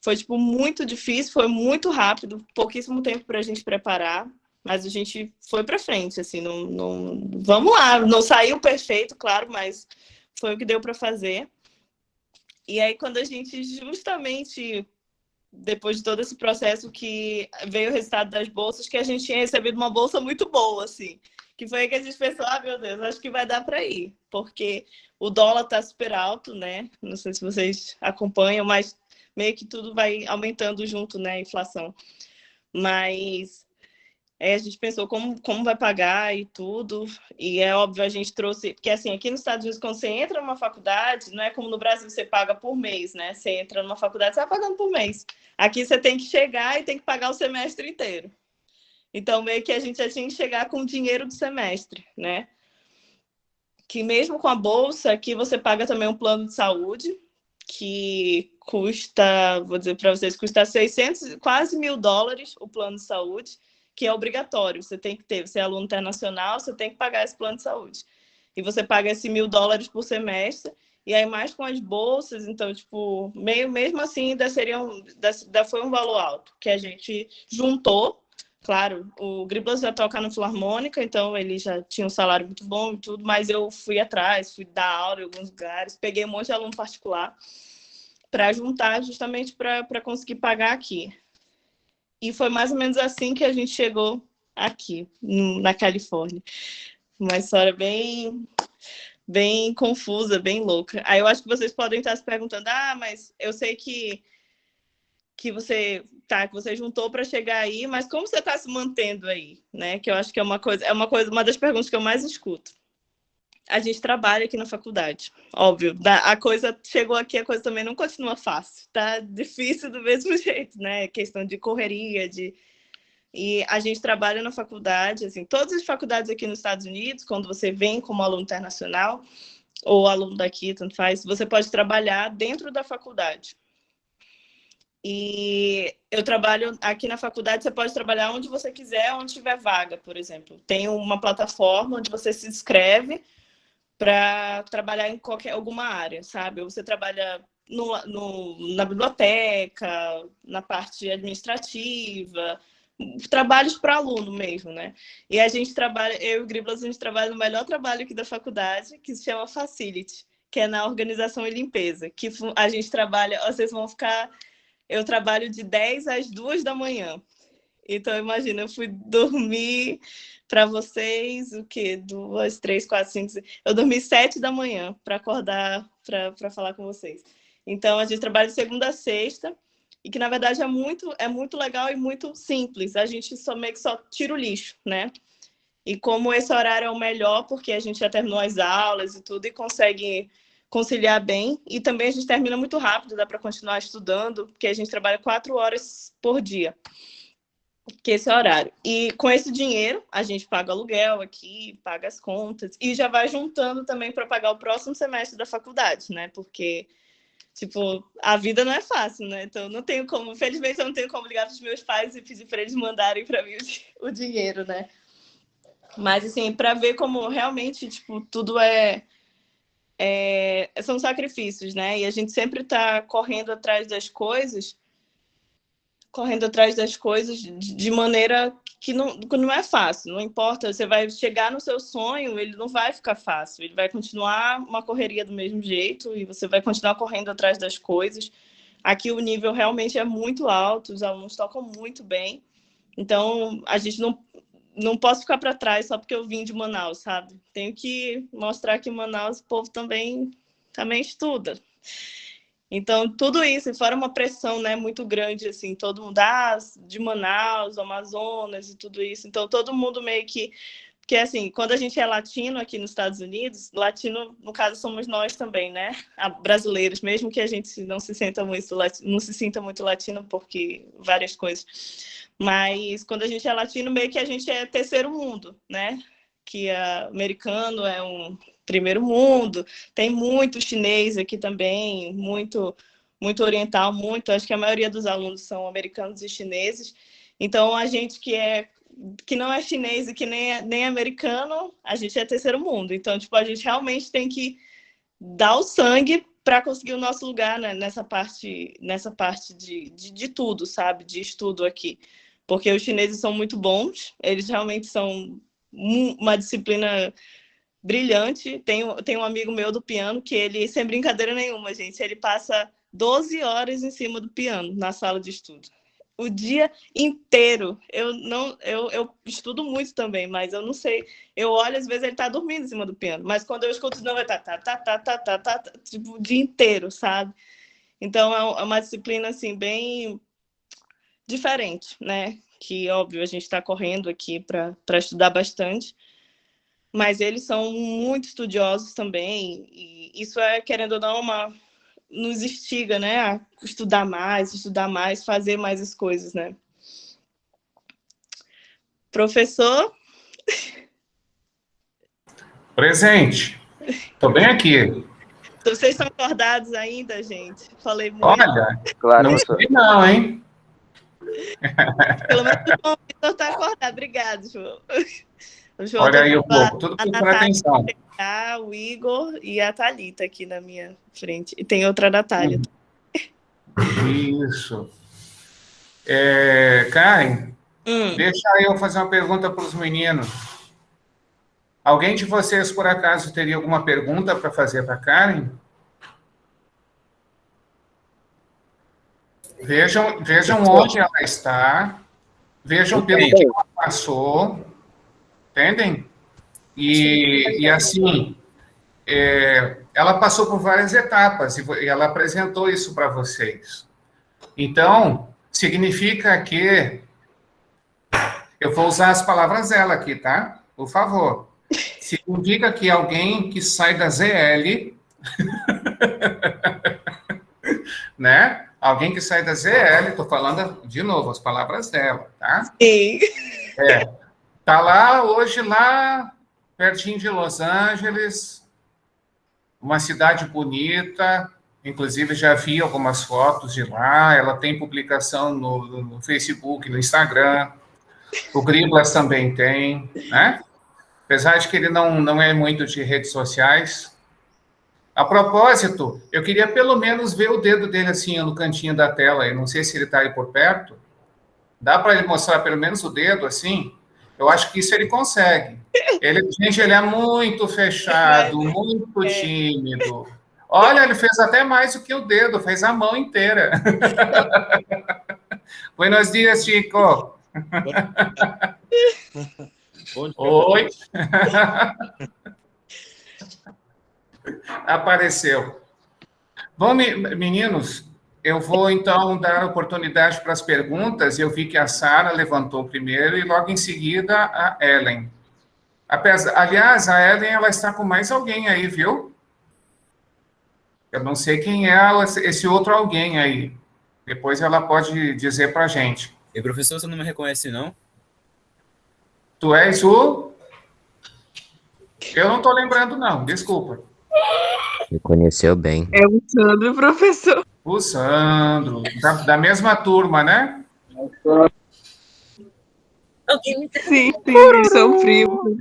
Foi tipo muito difícil, foi muito rápido, pouquíssimo tempo para a gente preparar, mas a gente foi para frente, assim, vamos lá, não saiu perfeito, claro, mas foi o que deu para fazer. E aí quando a gente justamente depois de todo esse processo que veio o resultado das bolsas, que a gente tinha recebido uma bolsa muito boa, assim, que foi aí que a gente pensou, meu Deus, acho que vai dar para ir, porque o dólar está super alto, né? Não sei se vocês acompanham, mas meio que tudo vai aumentando junto, né, a inflação. Mas a gente pensou como vai pagar e tudo, e é óbvio, a gente trouxe, porque assim, aqui nos Estados Unidos, quando você entra numa faculdade, não é como no Brasil, você paga por mês, né? Você entra numa faculdade, você vai pagando por mês. Aqui você tem que chegar e tem que pagar o semestre inteiro. Então, meio que a gente já tinha que chegar com o dinheiro do semestre, né? Que mesmo com a bolsa, aqui você paga também um plano de saúde, que custa, vou dizer para vocês, custa 600, quase $1.000 o plano de saúde, que é obrigatório, você tem que ter, você é aluno internacional, você tem que pagar esse plano de saúde. E você paga esse $1.000 por semestre, e aí mais com as bolsas, então, tipo, mesmo assim, ainda foi um valor alto, que a gente juntou. Claro, o Griblas já toca na Filarmônica, então ele já tinha um salário muito bom e tudo, mas eu fui atrás, fui dar aula em alguns lugares, peguei um monte de aluno particular para juntar justamente para conseguir pagar aqui. E foi mais ou menos assim que a gente chegou aqui, na Califórnia. Uma história bem confusa, bem louca. Aí eu acho que vocês podem estar se perguntando, mas eu sei que você juntou para chegar aí, mas como você está se mantendo aí, né? Que eu acho que é uma das perguntas que eu mais escuto. A gente trabalha aqui na faculdade, óbvio. A coisa chegou aqui, a coisa também não continua fácil, tá difícil do mesmo jeito, né? Questão de correria, e a gente trabalha na faculdade, assim, todas as faculdades aqui nos Estados Unidos, quando você vem como aluno internacional ou aluno daqui, tanto faz, você pode trabalhar dentro da faculdade. E eu trabalho aqui na faculdade, você pode trabalhar onde você quiser, onde tiver vaga, por exemplo. Tem uma plataforma onde você se inscreve para trabalhar em alguma área, sabe? Ou você trabalha na biblioteca, na parte administrativa, trabalhos para aluno mesmo, né? E a gente trabalha, eu e o Griblas, a gente trabalha no melhor trabalho aqui da faculdade, que se chama Facility, que é na organização e limpeza, que a gente trabalha, vocês vão ficar... Eu trabalho de 10 às 2 da manhã. Então, imagina, eu fui dormir para vocês, o quê? 2, 3, 4, 5, 6. Eu dormi 7 da manhã para acordar, para falar com vocês. Então, a gente trabalha de segunda a sexta, e que, na verdade, é muito legal e muito simples. A gente meio que só tira o lixo, né? E como esse horário é o melhor, porque a gente já terminou as aulas e tudo, e consegue conciliar bem. E também a gente termina muito rápido, dá para continuar estudando, porque a gente trabalha 4 horas por dia, que esse é o horário. E com esse dinheiro, a gente paga aluguel aqui, paga as contas, e já vai juntando também para pagar o próximo semestre da faculdade, né? Porque, tipo, a vida não é fácil, né? Então, não tenho como, felizmente, eu não tenho como ligar para os meus pais e pedir para eles mandarem para mim o dinheiro, né? Mas, assim, para ver como realmente, tipo, tudo são sacrifícios, né? E a gente sempre está correndo atrás das coisas de maneira que não é fácil. Não importa, você vai chegar no seu sonho, ele não vai ficar fácil. Ele vai continuar uma correria do mesmo jeito e você vai continuar correndo atrás das coisas. Aqui o nível realmente é muito alto, os alunos tocam muito bem. Então, a gente não posso ficar para trás só porque eu vim de Manaus, sabe? Tenho que mostrar que em Manaus o povo também estuda. Então, tudo isso, fora uma pressão, né, muito grande, assim, todo mundo de Manaus, Amazonas e tudo isso. Então, todo mundo meio que Porque, assim, quando a gente é latino aqui nos Estados Unidos, latino, no caso, somos nós também, né? Brasileiros, mesmo que a gente não se sinta muito latino, porque várias coisas. Mas quando a gente é latino, meio que a gente é terceiro mundo, né? Que americano é um primeiro mundo. Tem muito chinês aqui também, muito oriental, muito. Acho que a maioria dos alunos são americanos e chineses. Então, a gente que não é chinês e que nem americano, a gente é terceiro mundo. Então, tipo, a gente realmente tem que dar o sangue para conseguir o nosso lugar, né, nessa parte de tudo, sabe? De estudo aqui. Porque os chineses são muito bons, eles realmente são uma disciplina brilhante. Tem um amigo meu do piano que ele, sem brincadeira nenhuma, gente, ele passa 12 horas em cima do piano, na sala de estudo. O dia inteiro. Eu estudo muito também, mas eu não sei. Eu olho, às vezes ele tá dormindo em cima do piano, mas quando eu escuto, não, vai tipo, o dia inteiro, sabe? Então é uma disciplina, assim, bem diferente, né? Que, óbvio, a gente está correndo aqui para estudar bastante, mas eles são muito estudiosos também, e isso querendo ou não, nos instiga, né, a estudar mais, fazer mais as coisas, né? Professor? Presente. Estou bem aqui. Vocês estão acordados ainda, gente? Falei muito. Olha, Claro, não professor. sei não, hein? Pelo menos o João Vitor está acordado. Obrigado, João. O João Olha aí o a povo, tudo por Natália, atenção. o Igor e a Thalita aqui na minha frente. E tem outra Natália. Isso. Karen, deixa eu fazer uma pergunta para os meninos. Alguém de vocês, por acaso, teria alguma pergunta para fazer para a Karen? Vejam onde ela está, vejam pelo que ela passou, entendem? E assim, ela passou por várias etapas e ela apresentou isso para vocês. Então, significa que... Eu vou usar as palavras dela aqui, tá? Por favor. Significa que alguém que sai da ZL, né? Alguém que sai da ZL, estou falando de novo as palavras dela, tá? Sim. Tá lá hoje, lá pertinho de Los Angeles, uma cidade bonita, inclusive já vi algumas fotos de lá, ela tem publicação no Facebook, no Instagram, o Griblas também tem, né? Apesar de que ele não é muito de redes sociais. A propósito, eu queria pelo menos ver o dedo dele assim no cantinho da tela. Eu não sei se ele está aí por perto. Dá para ele mostrar pelo menos o dedo assim? Eu acho que isso ele consegue. Gente, ele é muito fechado, muito tímido. Olha, ele fez até mais do que o dedo, fez a mão inteira. Buenos dias, Chico. Oi. Apareceu. Bom, meninos, eu vou então dar oportunidade para as perguntas. Eu vi que a Sara levantou primeiro e logo em seguida a Ellen. Aliás, a Ellen ela está com mais alguém aí, viu? Eu não sei quem é esse outro alguém aí. Depois ela pode dizer para a gente. E professor, você não me reconhece, não? Tu és o... Eu não estou lembrando, não. Desculpa. Me conheceu bem. É o Sandro, professor. O Sandro. Da mesma turma, né? Sim, eles são primos.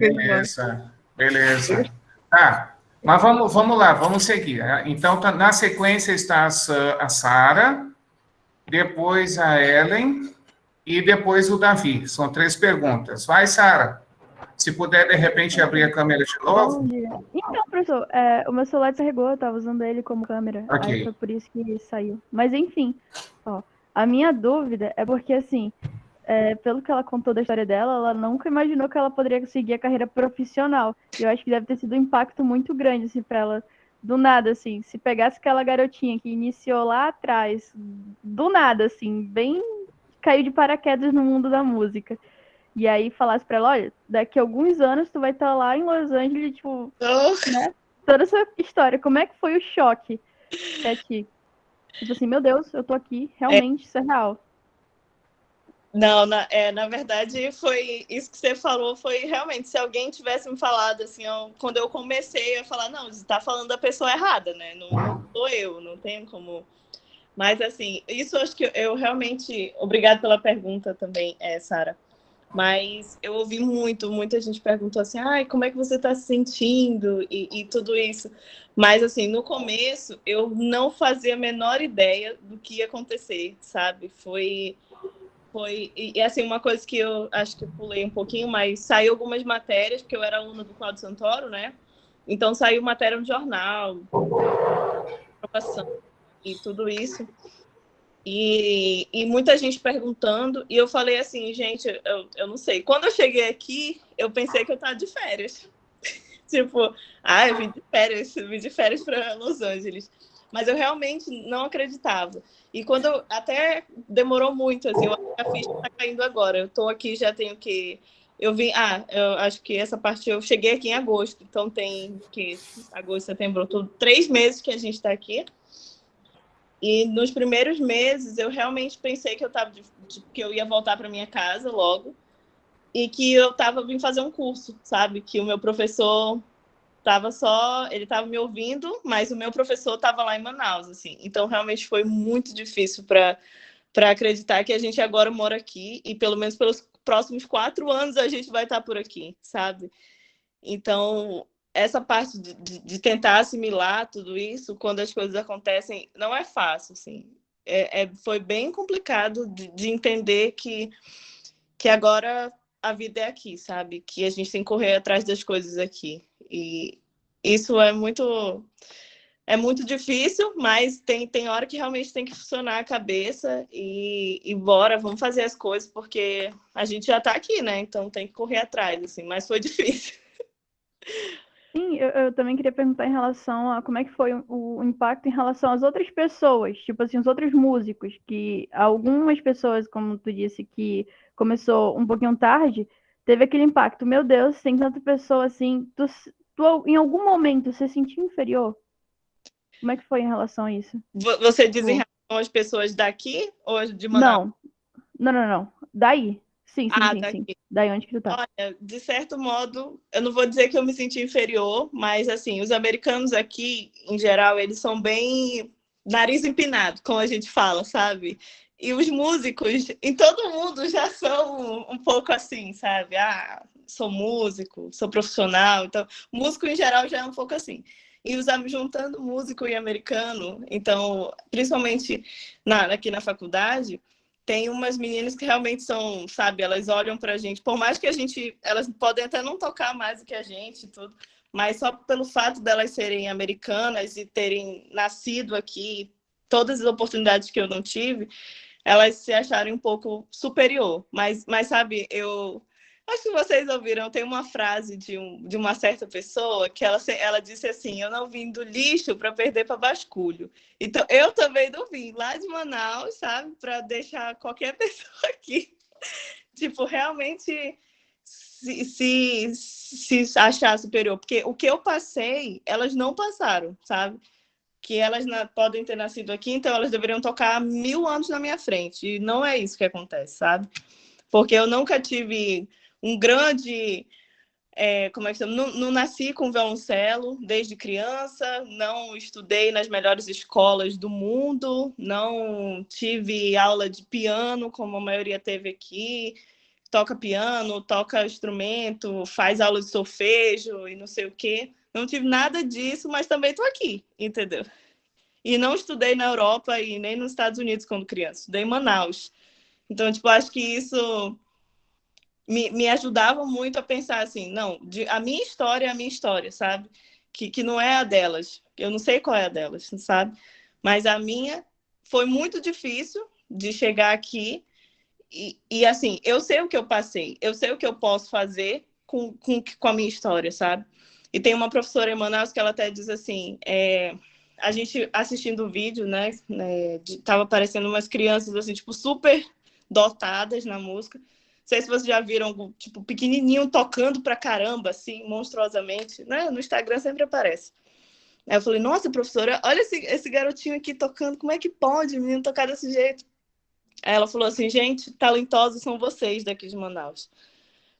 Beleza. Tá. Mas vamos lá, vamos seguir. Então, na sequência está a Sara, depois a Ellen e depois o Davi. São 3 perguntas. Vai, Sara. Se puder, de repente, abrir a câmera de novo. Bom dia. Então, professor, o meu celular descarregou, eu estava usando ele como câmera. Ok. Aí foi por isso que saiu. Mas, enfim, ó, a minha dúvida é porque, assim, pelo que ela contou da história dela, ela nunca imaginou que ela poderia seguir a carreira profissional. E eu acho que deve ter sido um impacto muito grande, assim, para ela. Do nada, assim, se pegasse aquela garotinha que iniciou lá atrás, do nada, assim, bem caiu de paraquedas no mundo da música. e aí falasse pra ela, olha, daqui a alguns anos tu vai estar lá em Los Angeles, tipo, Oh, né? Toda essa história. Como é que foi o choque pra ti? Tipo assim, meu Deus, eu tô aqui, realmente, isso é real. não, na verdade, foi isso que você falou, foi realmente, se alguém tivesse me falado, assim, quando eu comecei, eu ia falar, não, você tá falando da pessoa errada, né? Não sou eu, não tenho como... Mas, assim, isso eu acho que eu realmente... Obrigada pela pergunta também, Sara. Mas eu ouvi muita gente perguntou assim, ai, como é que você está se sentindo e tudo isso. Mas, assim, no começo, eu não fazia a menor ideia do que ia acontecer, sabe? E assim, uma coisa que eu acho que eu pulei um pouquinho, mas saiu algumas matérias, porque eu era aluna do Cláudio Santoro, né? Então, saiu matéria no jornal, aprovação e tudo isso. E muita gente perguntando, e eu falei assim, gente, eu não sei. Quando eu cheguei aqui, eu pensei que eu estava de férias. Tipo, eu vim de férias para Los Angeles. Mas eu realmente não acreditava. E quando até demorou muito, assim, eu acho que a ficha está caindo agora. Eu estou aqui, já tenho que... Eu vim, eu acho que essa parte eu cheguei aqui em agosto, então tem que agosto, setembro, outubro, 3 meses que a gente está aqui. E nos primeiros meses eu realmente pensei que que eu ia voltar para minha casa logo e que eu vim fazer um curso, sabe? Que o meu professor ele estava me ouvindo, mas o meu professor estava lá em Manaus, assim. Então realmente foi muito difícil para acreditar que a gente agora mora aqui e pelo menos pelos próximos 4 anos a gente vai estar por aqui, sabe? Então, essa parte de tentar assimilar tudo isso, quando as coisas acontecem, não é fácil, assim. Foi bem complicado de entender que agora a vida é aqui, sabe? Que a gente tem que correr atrás das coisas aqui. E isso é muito difícil, mas tem hora que realmente tem que funcionar a cabeça e bora, vamos fazer as coisas, porque a gente já está aqui, né? Então tem que correr atrás, assim, mas foi difícil. Sim, eu também queria perguntar em relação a como é que foi o impacto em relação às outras pessoas, tipo assim, os outros músicos, que algumas pessoas, como tu disse, que começou um pouquinho tarde, teve aquele impacto. Meu Deus, tem tanta pessoa assim, tu em algum momento se sentiu inferior? Como é que foi em relação a isso? Você diz em Tipo, relação às pessoas daqui ou de Manaus? não, não. Daí. Sim. Daqui. Daí onde que tu tá? Olha, de certo modo, eu não vou dizer que eu me senti inferior, mas assim, os americanos aqui, em geral, eles são bem nariz empinado, como a gente fala, sabe? E os músicos, em todo mundo, já são um pouco assim, sabe? Sou músico, sou profissional, então, músico em geral já é um pouco assim. E juntando músico e americano, então, principalmente aqui na faculdade, tem umas meninas que realmente são, sabe, elas olham pra gente, por mais que elas podem até não tocar mais do que a gente e tudo, mas só pelo fato delas serem americanas e terem nascido aqui, todas as oportunidades que eu não tive, elas se acharem um pouco superior. Mas sabe, eu acho que vocês ouviram, tem uma frase de uma certa pessoa que ela disse assim, eu não vim do lixo para perder para basculho. Então, eu também não vim lá de Manaus, sabe, para deixar qualquer pessoa aqui, tipo, realmente se achar superior. Porque o que eu passei, elas não passaram, sabe? Que elas podem ter nascido aqui, então elas deveriam tocar 1000 anos na minha frente. E não é isso que acontece, sabe? Porque eu nunca tive um grande... como é que chama? Não nasci com violoncelo desde criança, não estudei nas melhores escolas do mundo, não tive aula de piano, como a maioria teve aqui, toca piano, toca instrumento, faz aula de solfejo e não sei o quê. Não tive nada disso, mas também estou aqui, entendeu? E não estudei na Europa e nem nos Estados Unidos quando criança, estudei em Manaus. Então, tipo, acho que isso me ajudava muito a pensar assim, não, a minha história é a minha história, sabe? Que não é a delas. Eu não sei qual é a delas, sabe? Mas a minha foi muito difícil de chegar aqui e assim, eu sei o que eu passei, eu sei o que eu posso fazer com a minha história, sabe? E tem uma professora em Manaus que ela até diz assim, a gente assistindo o vídeo, né, tava aparecendo umas crianças assim, tipo, super dotadas na música, sei se vocês já viram, tipo, pequenininho tocando pra caramba, assim, monstruosamente, né? No Instagram sempre aparece. Aí eu falei, nossa, professora, olha esse garotinho aqui tocando, como é que pode o menino tocar desse jeito? Aí ela falou assim, gente, talentosos são vocês daqui de Manaus.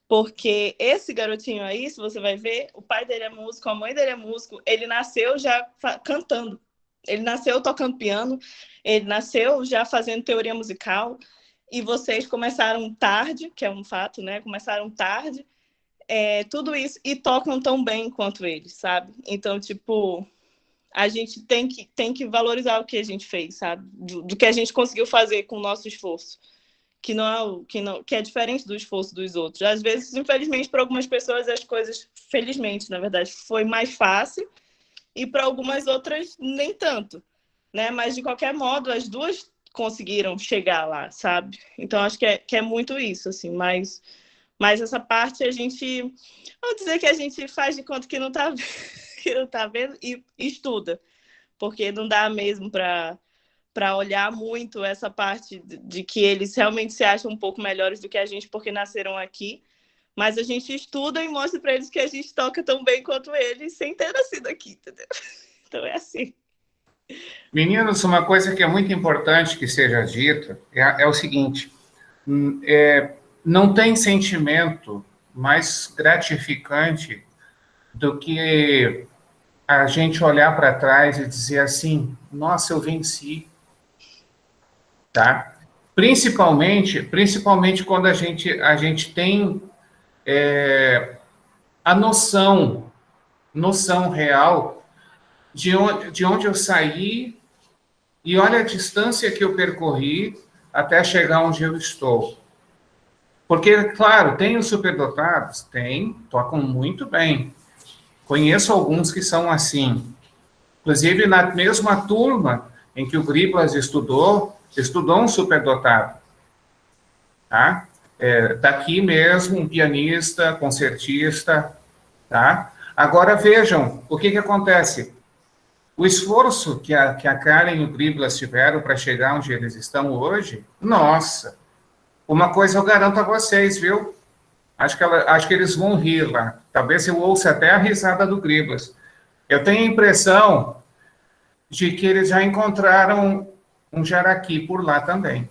Porque esse garotinho aí, se você vai ver, o pai dele é músico, a mãe dele é músico, ele nasceu já cantando. Ele nasceu tocando piano, ele nasceu já fazendo teoria musical, e vocês começaram tarde, que é um fato, né? Começaram tarde, tudo isso, e tocam tão bem quanto eles, sabe? Então, tipo, a gente tem que valorizar o que a gente fez, sabe? Do que a gente conseguiu fazer com o nosso esforço. Que é diferente do esforço dos outros. Às vezes, infelizmente, para algumas pessoas, as coisas, felizmente, na verdade, foi mais fácil, e para algumas outras, nem tanto, né? Mas, de qualquer modo, as duas conseguiram chegar lá, sabe? Então, acho que é muito isso, assim, mas essa parte a gente, vamos dizer que a gente faz de conta que não tá, que não tá vendo e estuda, porque não dá mesmo para olhar muito essa parte de que eles realmente se acham um pouco melhores do que a gente porque nasceram aqui, mas a gente estuda e mostra para eles que a gente toca tão bem quanto eles sem ter nascido aqui, entendeu? Então é assim. Meninos, uma coisa que é muito importante que seja dita é o seguinte, não tem sentimento mais gratificante do que a gente olhar para trás e dizer assim, nossa, eu venci, tá? Principalmente quando a gente tem a noção real de onde eu saí e olha a distância que eu percorri até chegar onde eu estou. Porque, claro, tem os superdotados? Tem, tocam muito bem. Conheço alguns que são assim. Inclusive, na mesma turma em que o Griblas estudou um superdotado. Tá? Daqui mesmo, um pianista, concertista. Tá? Agora, vejam, o que acontece? O esforço que a Karen e o Griblas tiveram para chegar onde eles estão hoje, nossa, uma coisa eu garanto a vocês, viu? Acho que eles vão rir lá. Talvez eu ouça até a risada do Griblas. Eu tenho a impressão de que eles já encontraram um jaraqui por lá também.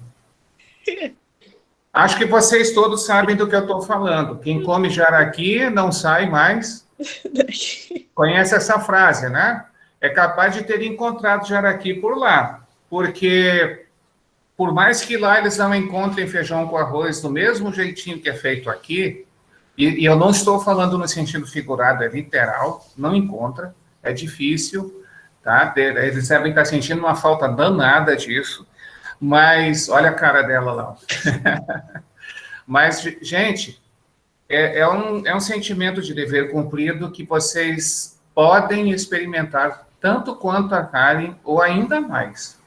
Acho que vocês todos sabem do que eu estou falando. Quem come jaraqui não sai mais. Conhece essa frase, né? É capaz de ter encontrado jaraqui por lá. Porque, por mais que lá eles não encontrem feijão com arroz do mesmo jeitinho que é feito aqui, e eu não estou falando no sentido figurado, é literal, não encontra, é difícil, tá? Eles devem estar sentindo uma falta danada disso, mas olha a cara dela lá. Mas, gente, é um sentimento de dever cumprido que vocês podem experimentar tanto quanto a Karen, ou ainda mais.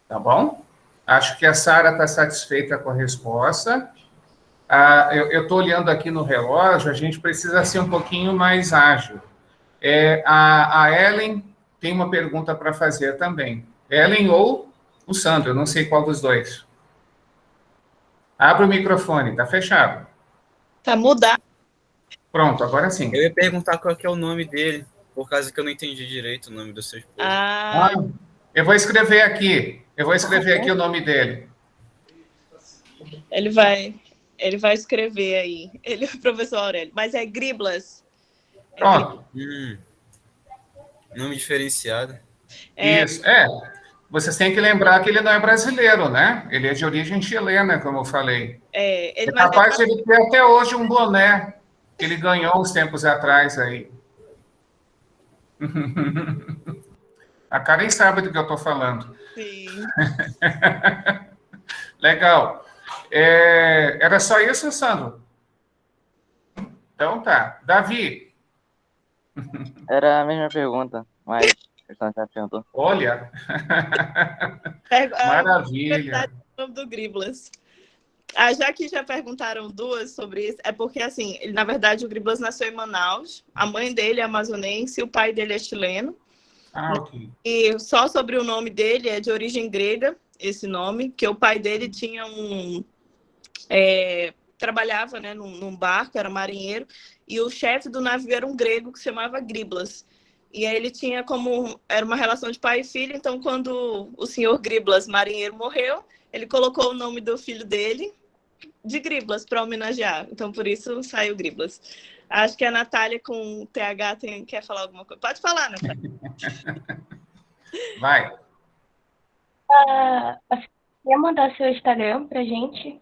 Tá bom? Acho que a Sara está satisfeita com a resposta. Eu estou olhando aqui no relógio, a gente precisa ser um pouquinho mais ágil. A Ellen tem uma pergunta para fazer também. Ellen ou o Sandro, eu não sei qual dos dois. Abre o microfone, está fechado. Tá mudado. Pronto, agora sim. Eu ia perguntar qual que é o nome dele, por causa que eu não entendi direito o nome do seu esposo. Eu vou escrever aqui. O nome dele. Ele vai escrever aí. Ele é o professor Aurélio. Mas é Griblas. Pronto. Nome diferenciado. Isso. Vocês têm que lembrar que ele não é brasileiro, né? Ele é de origem chilena, como eu falei. Ele capaz de ele ter até hoje um boné que ele ganhou uns tempos atrás aí. A Karen sabe do que eu estou falando. Sim. Legal. Era só isso, Sandro? Então tá. Davi. Era a mesma pergunta, mas a já perguntou. Olha. Maravilha. O nome do Griblas. Já que já perguntaram duas sobre isso, é porque, assim, na verdade, o Griblas nasceu em Manaus, a mãe dele é amazonense, o pai dele é chileno. Ok. E só sobre o nome dele, é de origem grega, esse nome, que o pai dele tinha trabalhava, né, num barco, era marinheiro, e o chefe do navio era um grego que se chamava Griblas. E aí ele tinha era uma relação de pai e filho, então quando o senhor Griblas, marinheiro, morreu, ele colocou o nome do filho dele de Griblas para homenagear. Então por isso saiu Griblas. Acho que a Natália com TH quer falar alguma coisa. Pode falar, Natália. Vai. Você quer mandar seu Instagram pra gente?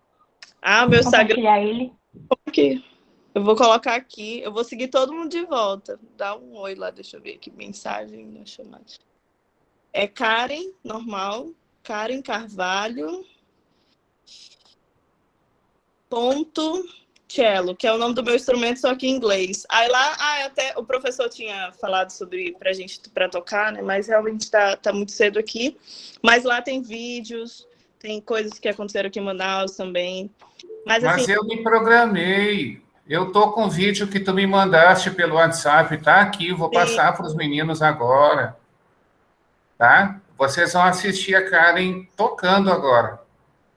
Meu Instagram. Compartilhar ele. Aqui. Eu vou colocar aqui. Eu vou seguir todo mundo de volta. Dá um oi lá, deixa eu ver aqui. Mensagem na chamada. É Karen, normal. Karen Carvalho. Ponto cello, que é o nome do meu instrumento, só que em inglês. Aí lá, até o professor tinha falado pra gente para tocar, né? Mas realmente tá muito cedo aqui. Mas lá tem vídeos, tem coisas que aconteceram aqui em Manaus também. Mas assim, eu me programei. Eu tô com o vídeo que tu me mandaste pelo WhatsApp, tá aqui, vou passar para os meninos agora. Tá? Vocês vão assistir a Karen tocando agora.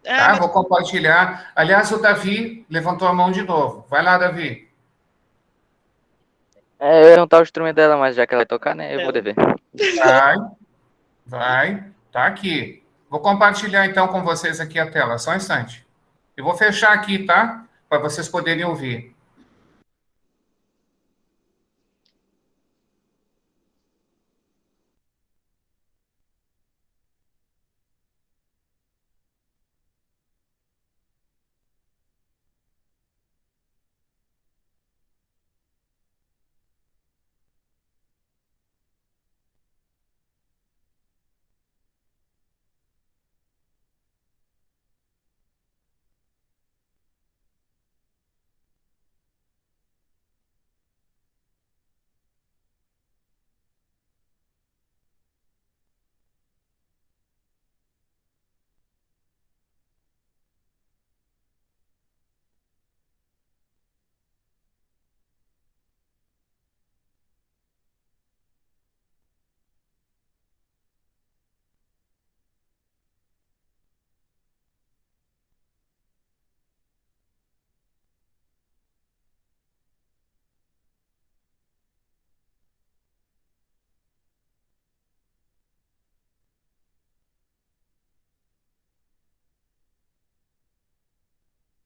Tá? Vou compartilhar. Aliás, o Davi levantou a mão de novo. Vai lá, Davi. Eu não tá o instrumento dela, mas já que ela vai tocar, né? Eu vou dever. Vai. Tá aqui. Vou compartilhar então com vocês aqui a tela. Só um instante. Eu vou fechar aqui, tá? Para vocês poderem ouvir.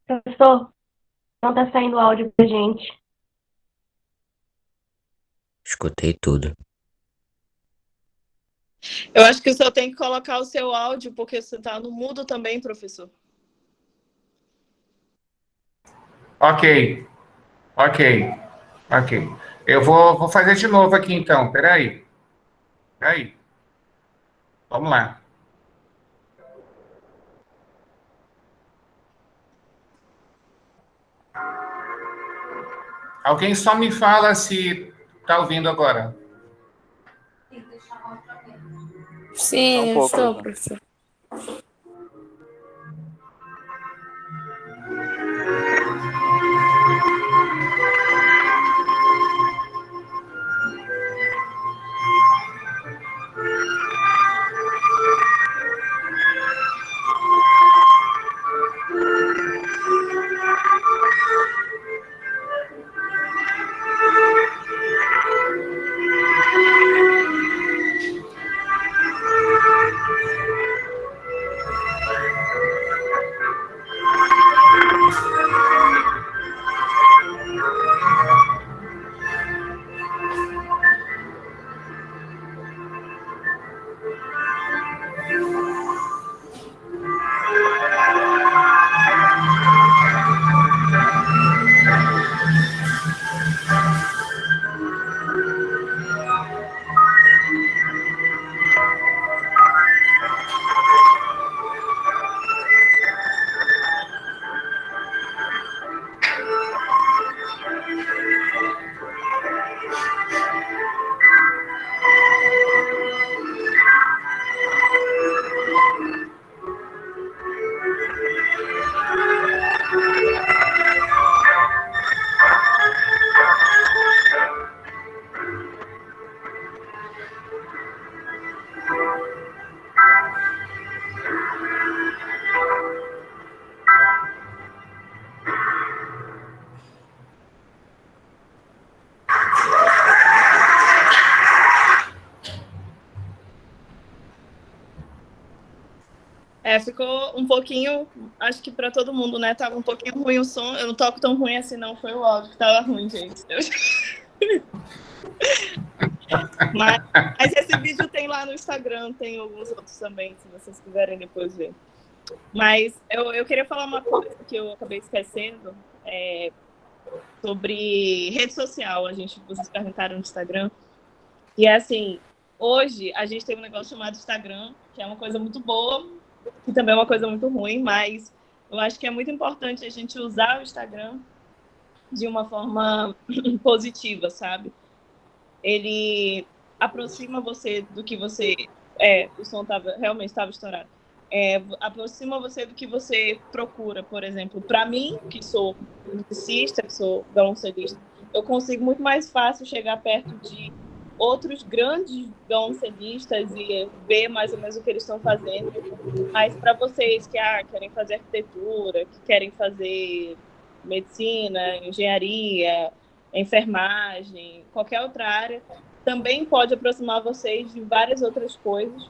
Professor, não tá saindo áudio pra gente. Escutei tudo. eu acho que o senhor tem que colocar o seu áudio, porque você tá no mudo também, professor. Ok. Eu vou fazer de novo aqui então. Peraí. Vamos lá. Alguém só me fala se tá ouvindo agora. Sim, Um pouco, estou, professor. professor. Ficou um pouquinho, acho que para todo mundo, né? Tava um pouquinho ruim o som. Eu não toco tão ruim assim, não. Foi o áudio que tava ruim, gente. Mas esse vídeo tem lá no Instagram, tem alguns outros também, se vocês quiserem depois ver. Mas eu queria falar uma coisa que eu acabei esquecendo, sobre rede social. Vocês perguntaram no Instagram. E é assim, hoje a gente tem um negócio chamado Instagram, que é uma coisa muito boa, que também é uma coisa muito ruim, mas eu acho que é muito importante a gente usar o Instagram de uma forma positiva, sabe? Ele aproxima você do que você... o som realmente estava estourado. Aproxima você do que você procura, por exemplo. Para mim, que sou musicista, que sou violoncelista, eu consigo muito mais fácil chegar perto de outros grandes violoncelistas e ver mais ou menos o que eles estão fazendo. Mas para vocês que querem fazer arquitetura, que querem fazer medicina, engenharia, enfermagem, qualquer outra área, também pode aproximar vocês de várias outras coisas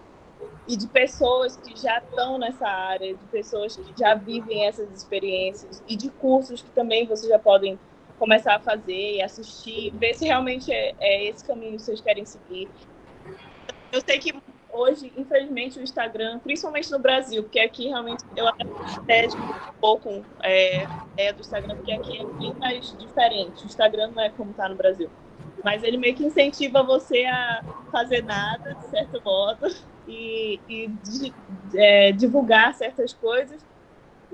e de pessoas que já estão nessa área, de pessoas que já vivem essas experiências e de cursos que também vocês já podem começar a fazer e assistir, ver se realmente é esse caminho que vocês querem seguir. Eu sei que hoje, infelizmente, o Instagram, principalmente no Brasil, porque aqui realmente eu até um pouco a ideia do Instagram, porque aqui é bem mais diferente. O Instagram não é como está no Brasil. Mas ele meio que incentiva você a fazer nada, de certo modo, e divulgar certas coisas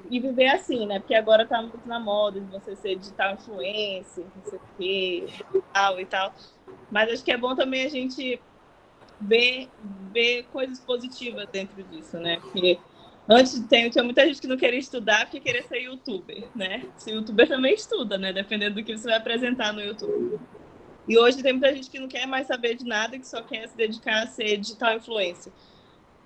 e viver assim, né? Porque agora tá muito na moda de você ser digital influencer, não sei o quê, e tal. Mas acho que é bom também a gente ver coisas positivas dentro disso, né? Porque antes tinha muita gente que não queria estudar porque queria ser youtuber, né? Se youtuber também estuda, né? Dependendo do que você vai apresentar no YouTube. E hoje tem muita gente que não quer mais saber de nada, que só quer se dedicar a ser digital influencer.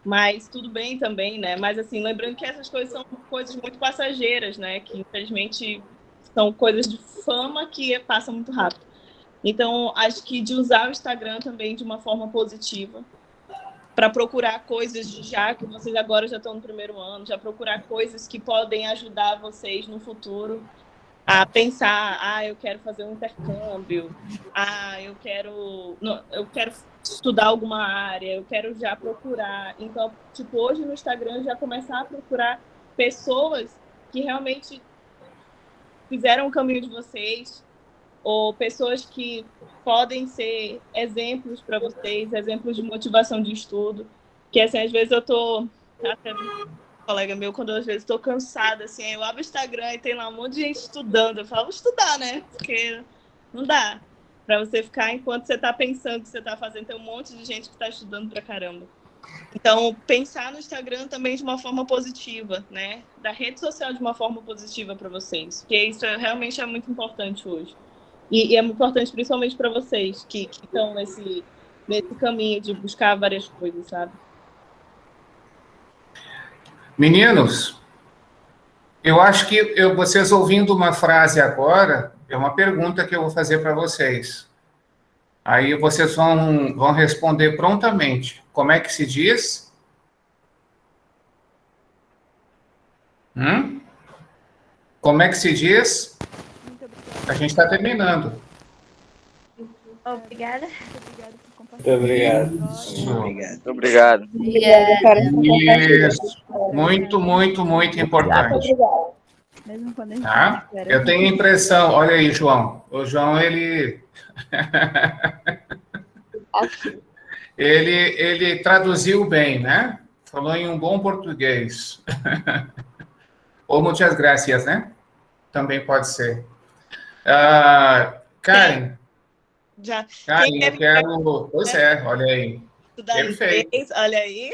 Mas tudo bem também, né? Mas assim, lembrando que essas coisas são coisas muito passageiras, né? Que infelizmente são coisas de fama que passam muito rápido. Então, acho que de usar o Instagram também de uma forma positiva, para procurar coisas já que vocês agora já estão no primeiro ano, já procurar coisas que podem ajudar vocês no futuro a pensar, eu quero fazer um intercâmbio, eu quero estudar alguma área, eu quero já procurar. Então, tipo, hoje no Instagram já começar a procurar pessoas que realmente fizeram o caminho de vocês, ou pessoas que podem ser exemplos para vocês, exemplos de motivação de estudo, que assim, às vezes eu tô até colega meu, quando às vezes estou cansada, assim, eu abro o Instagram e tem lá um monte de gente estudando. Eu falo, estudar, né? Porque não dá para você ficar enquanto você está pensando que você está fazendo. Tem um monte de gente que está estudando pra caramba. Então, pensar no Instagram também de uma forma positiva, né? Da rede social de uma forma positiva para vocês. Porque isso realmente é muito importante hoje. E é muito importante principalmente para vocês que estão nesse caminho de buscar várias coisas, sabe? Meninos, eu acho que vocês ouvindo uma frase agora, é uma pergunta que eu vou fazer para vocês. Aí vocês vão responder prontamente. Como é que se diz? Como é que se diz? A gente está terminando. Obrigada. Muito obrigado por compartilhar. Obrigado. Obrigado. Isso. Muito, muito, muito importante. Mesmo quando a gente Tá? não espera. Eu tenho a impressão, olha aí, João. O João, ele traduziu bem, né? Falou em um bom português. Ou muitas gracias, né? Também pode ser. Karen, Já. Karen, eu quero... Pois é, olha aí. Estudar Perfeito. inglês, olha aí.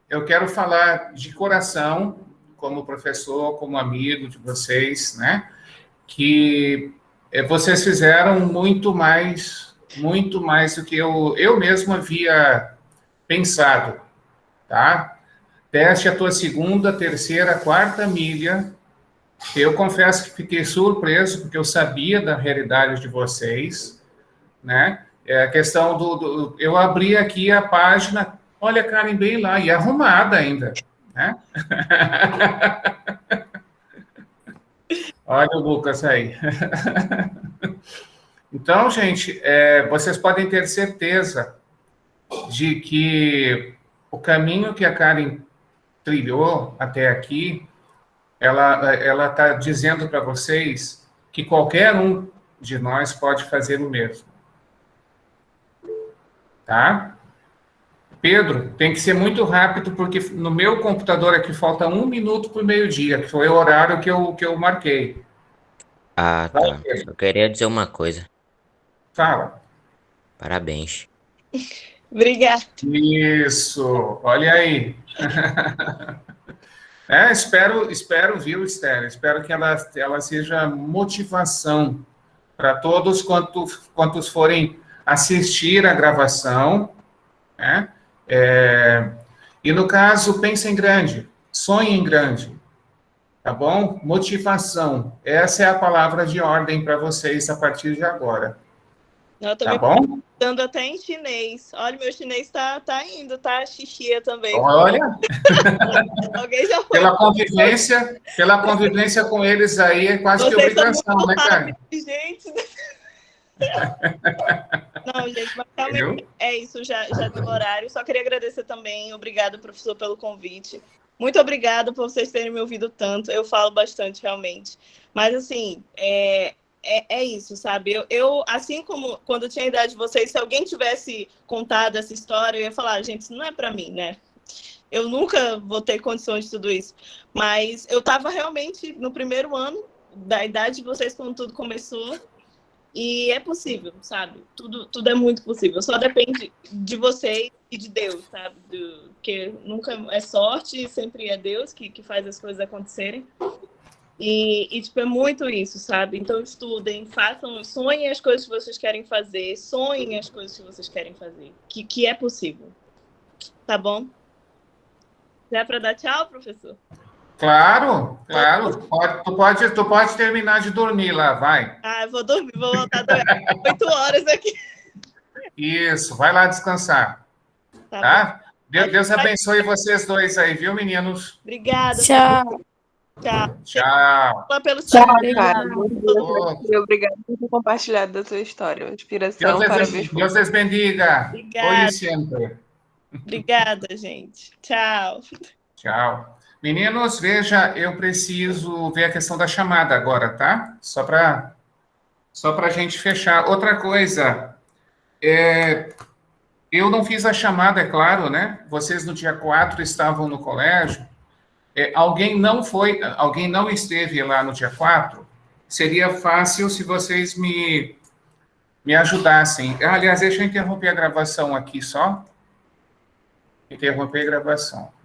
Eu quero falar de coração, como professor, como amigo de vocês, né? Que vocês fizeram muito mais do que eu mesmo havia pensado, tá? Teste a tua segunda, terceira, quarta milha. Eu confesso que fiquei surpreso, porque eu sabia da realidade de vocês, né? A questão eu abri aqui a página Olha a Karen bem lá, e arrumada ainda, né? Olha o Lucas aí. Então, gente, vocês podem ter certeza de que o caminho que a Karen trilhou até aqui, ela está dizendo para vocês que qualquer um de nós pode fazer o mesmo. Tá? Pedro, tem que ser muito rápido, porque no meu computador aqui falta 1 minuto para o meio-dia, que foi o horário que eu marquei. Ah, Vai, tá. Pedro. Só queria dizer uma coisa. Fala. Parabéns. Obrigada. Isso, olha aí. Espero, viu, Esther? Espero que ela seja motivação para todos quantos forem assistir a gravação, né? E no caso, pensem em grande, sonhem em grande, tá bom? Motivação, essa é a palavra de ordem para vocês a partir de agora, Eu tô tá me bom? perguntando até em chinês. Olha, meu chinês tá indo, tá? Xixia também. Olha, Alguém já foi. pela convivência com eles aí, é quase que Vocês são obrigação, muito né, cara? rápidos, gente. Não, gente, mas realmente Entendeu? é isso, já deu horário. Só queria agradecer também. Obrigado, professor, pelo convite. Muito obrigada por vocês terem me ouvido tanto. Eu falo bastante, realmente. Mas, assim, é isso, sabe? Eu, assim como quando eu tinha a idade de vocês, se alguém tivesse contado essa história, eu ia falar, gente, isso não é para mim, né? Eu nunca vou ter condições de tudo isso. Mas eu estava realmente no primeiro ano da idade de vocês, quando tudo começou. E é possível, sabe? Tudo é muito possível. Só depende de vocês e de Deus, sabe? Porque nunca é sorte, sempre é Deus que faz as coisas acontecerem. E tipo, é muito isso, sabe? Então estudem, façam, sonhem as coisas que vocês querem fazer, sonhem as coisas que vocês querem fazer, que é possível. Tá bom? Já é para dar tchau, professor? Claro. Tu pode terminar de dormir lá, vai. Ah, eu vou dormir, vou voltar a dormir 8 horas aqui. Isso, vai lá descansar, Tá bom. tá? Deus abençoe vocês dois aí, viu, meninos? Obrigada. Tchau. Tchau. Tchau. Fala pelo Tchau, chat. cara. Ô, Obrigada por ter compartilhado da sua história. Inspiração, parabéns por Deus les bendiga. Obrigada. Oi, sempre. Obrigada, gente. Tchau. Tchau. Meninos, veja, eu preciso ver a questão da chamada agora, tá? Só para a gente fechar. Outra coisa, eu não fiz a chamada, é claro, né? Vocês no dia 4 estavam no colégio. Alguém não esteve lá no dia 4? Seria fácil se vocês me ajudassem. Aliás, deixa eu interromper a gravação aqui só. Interromper a gravação.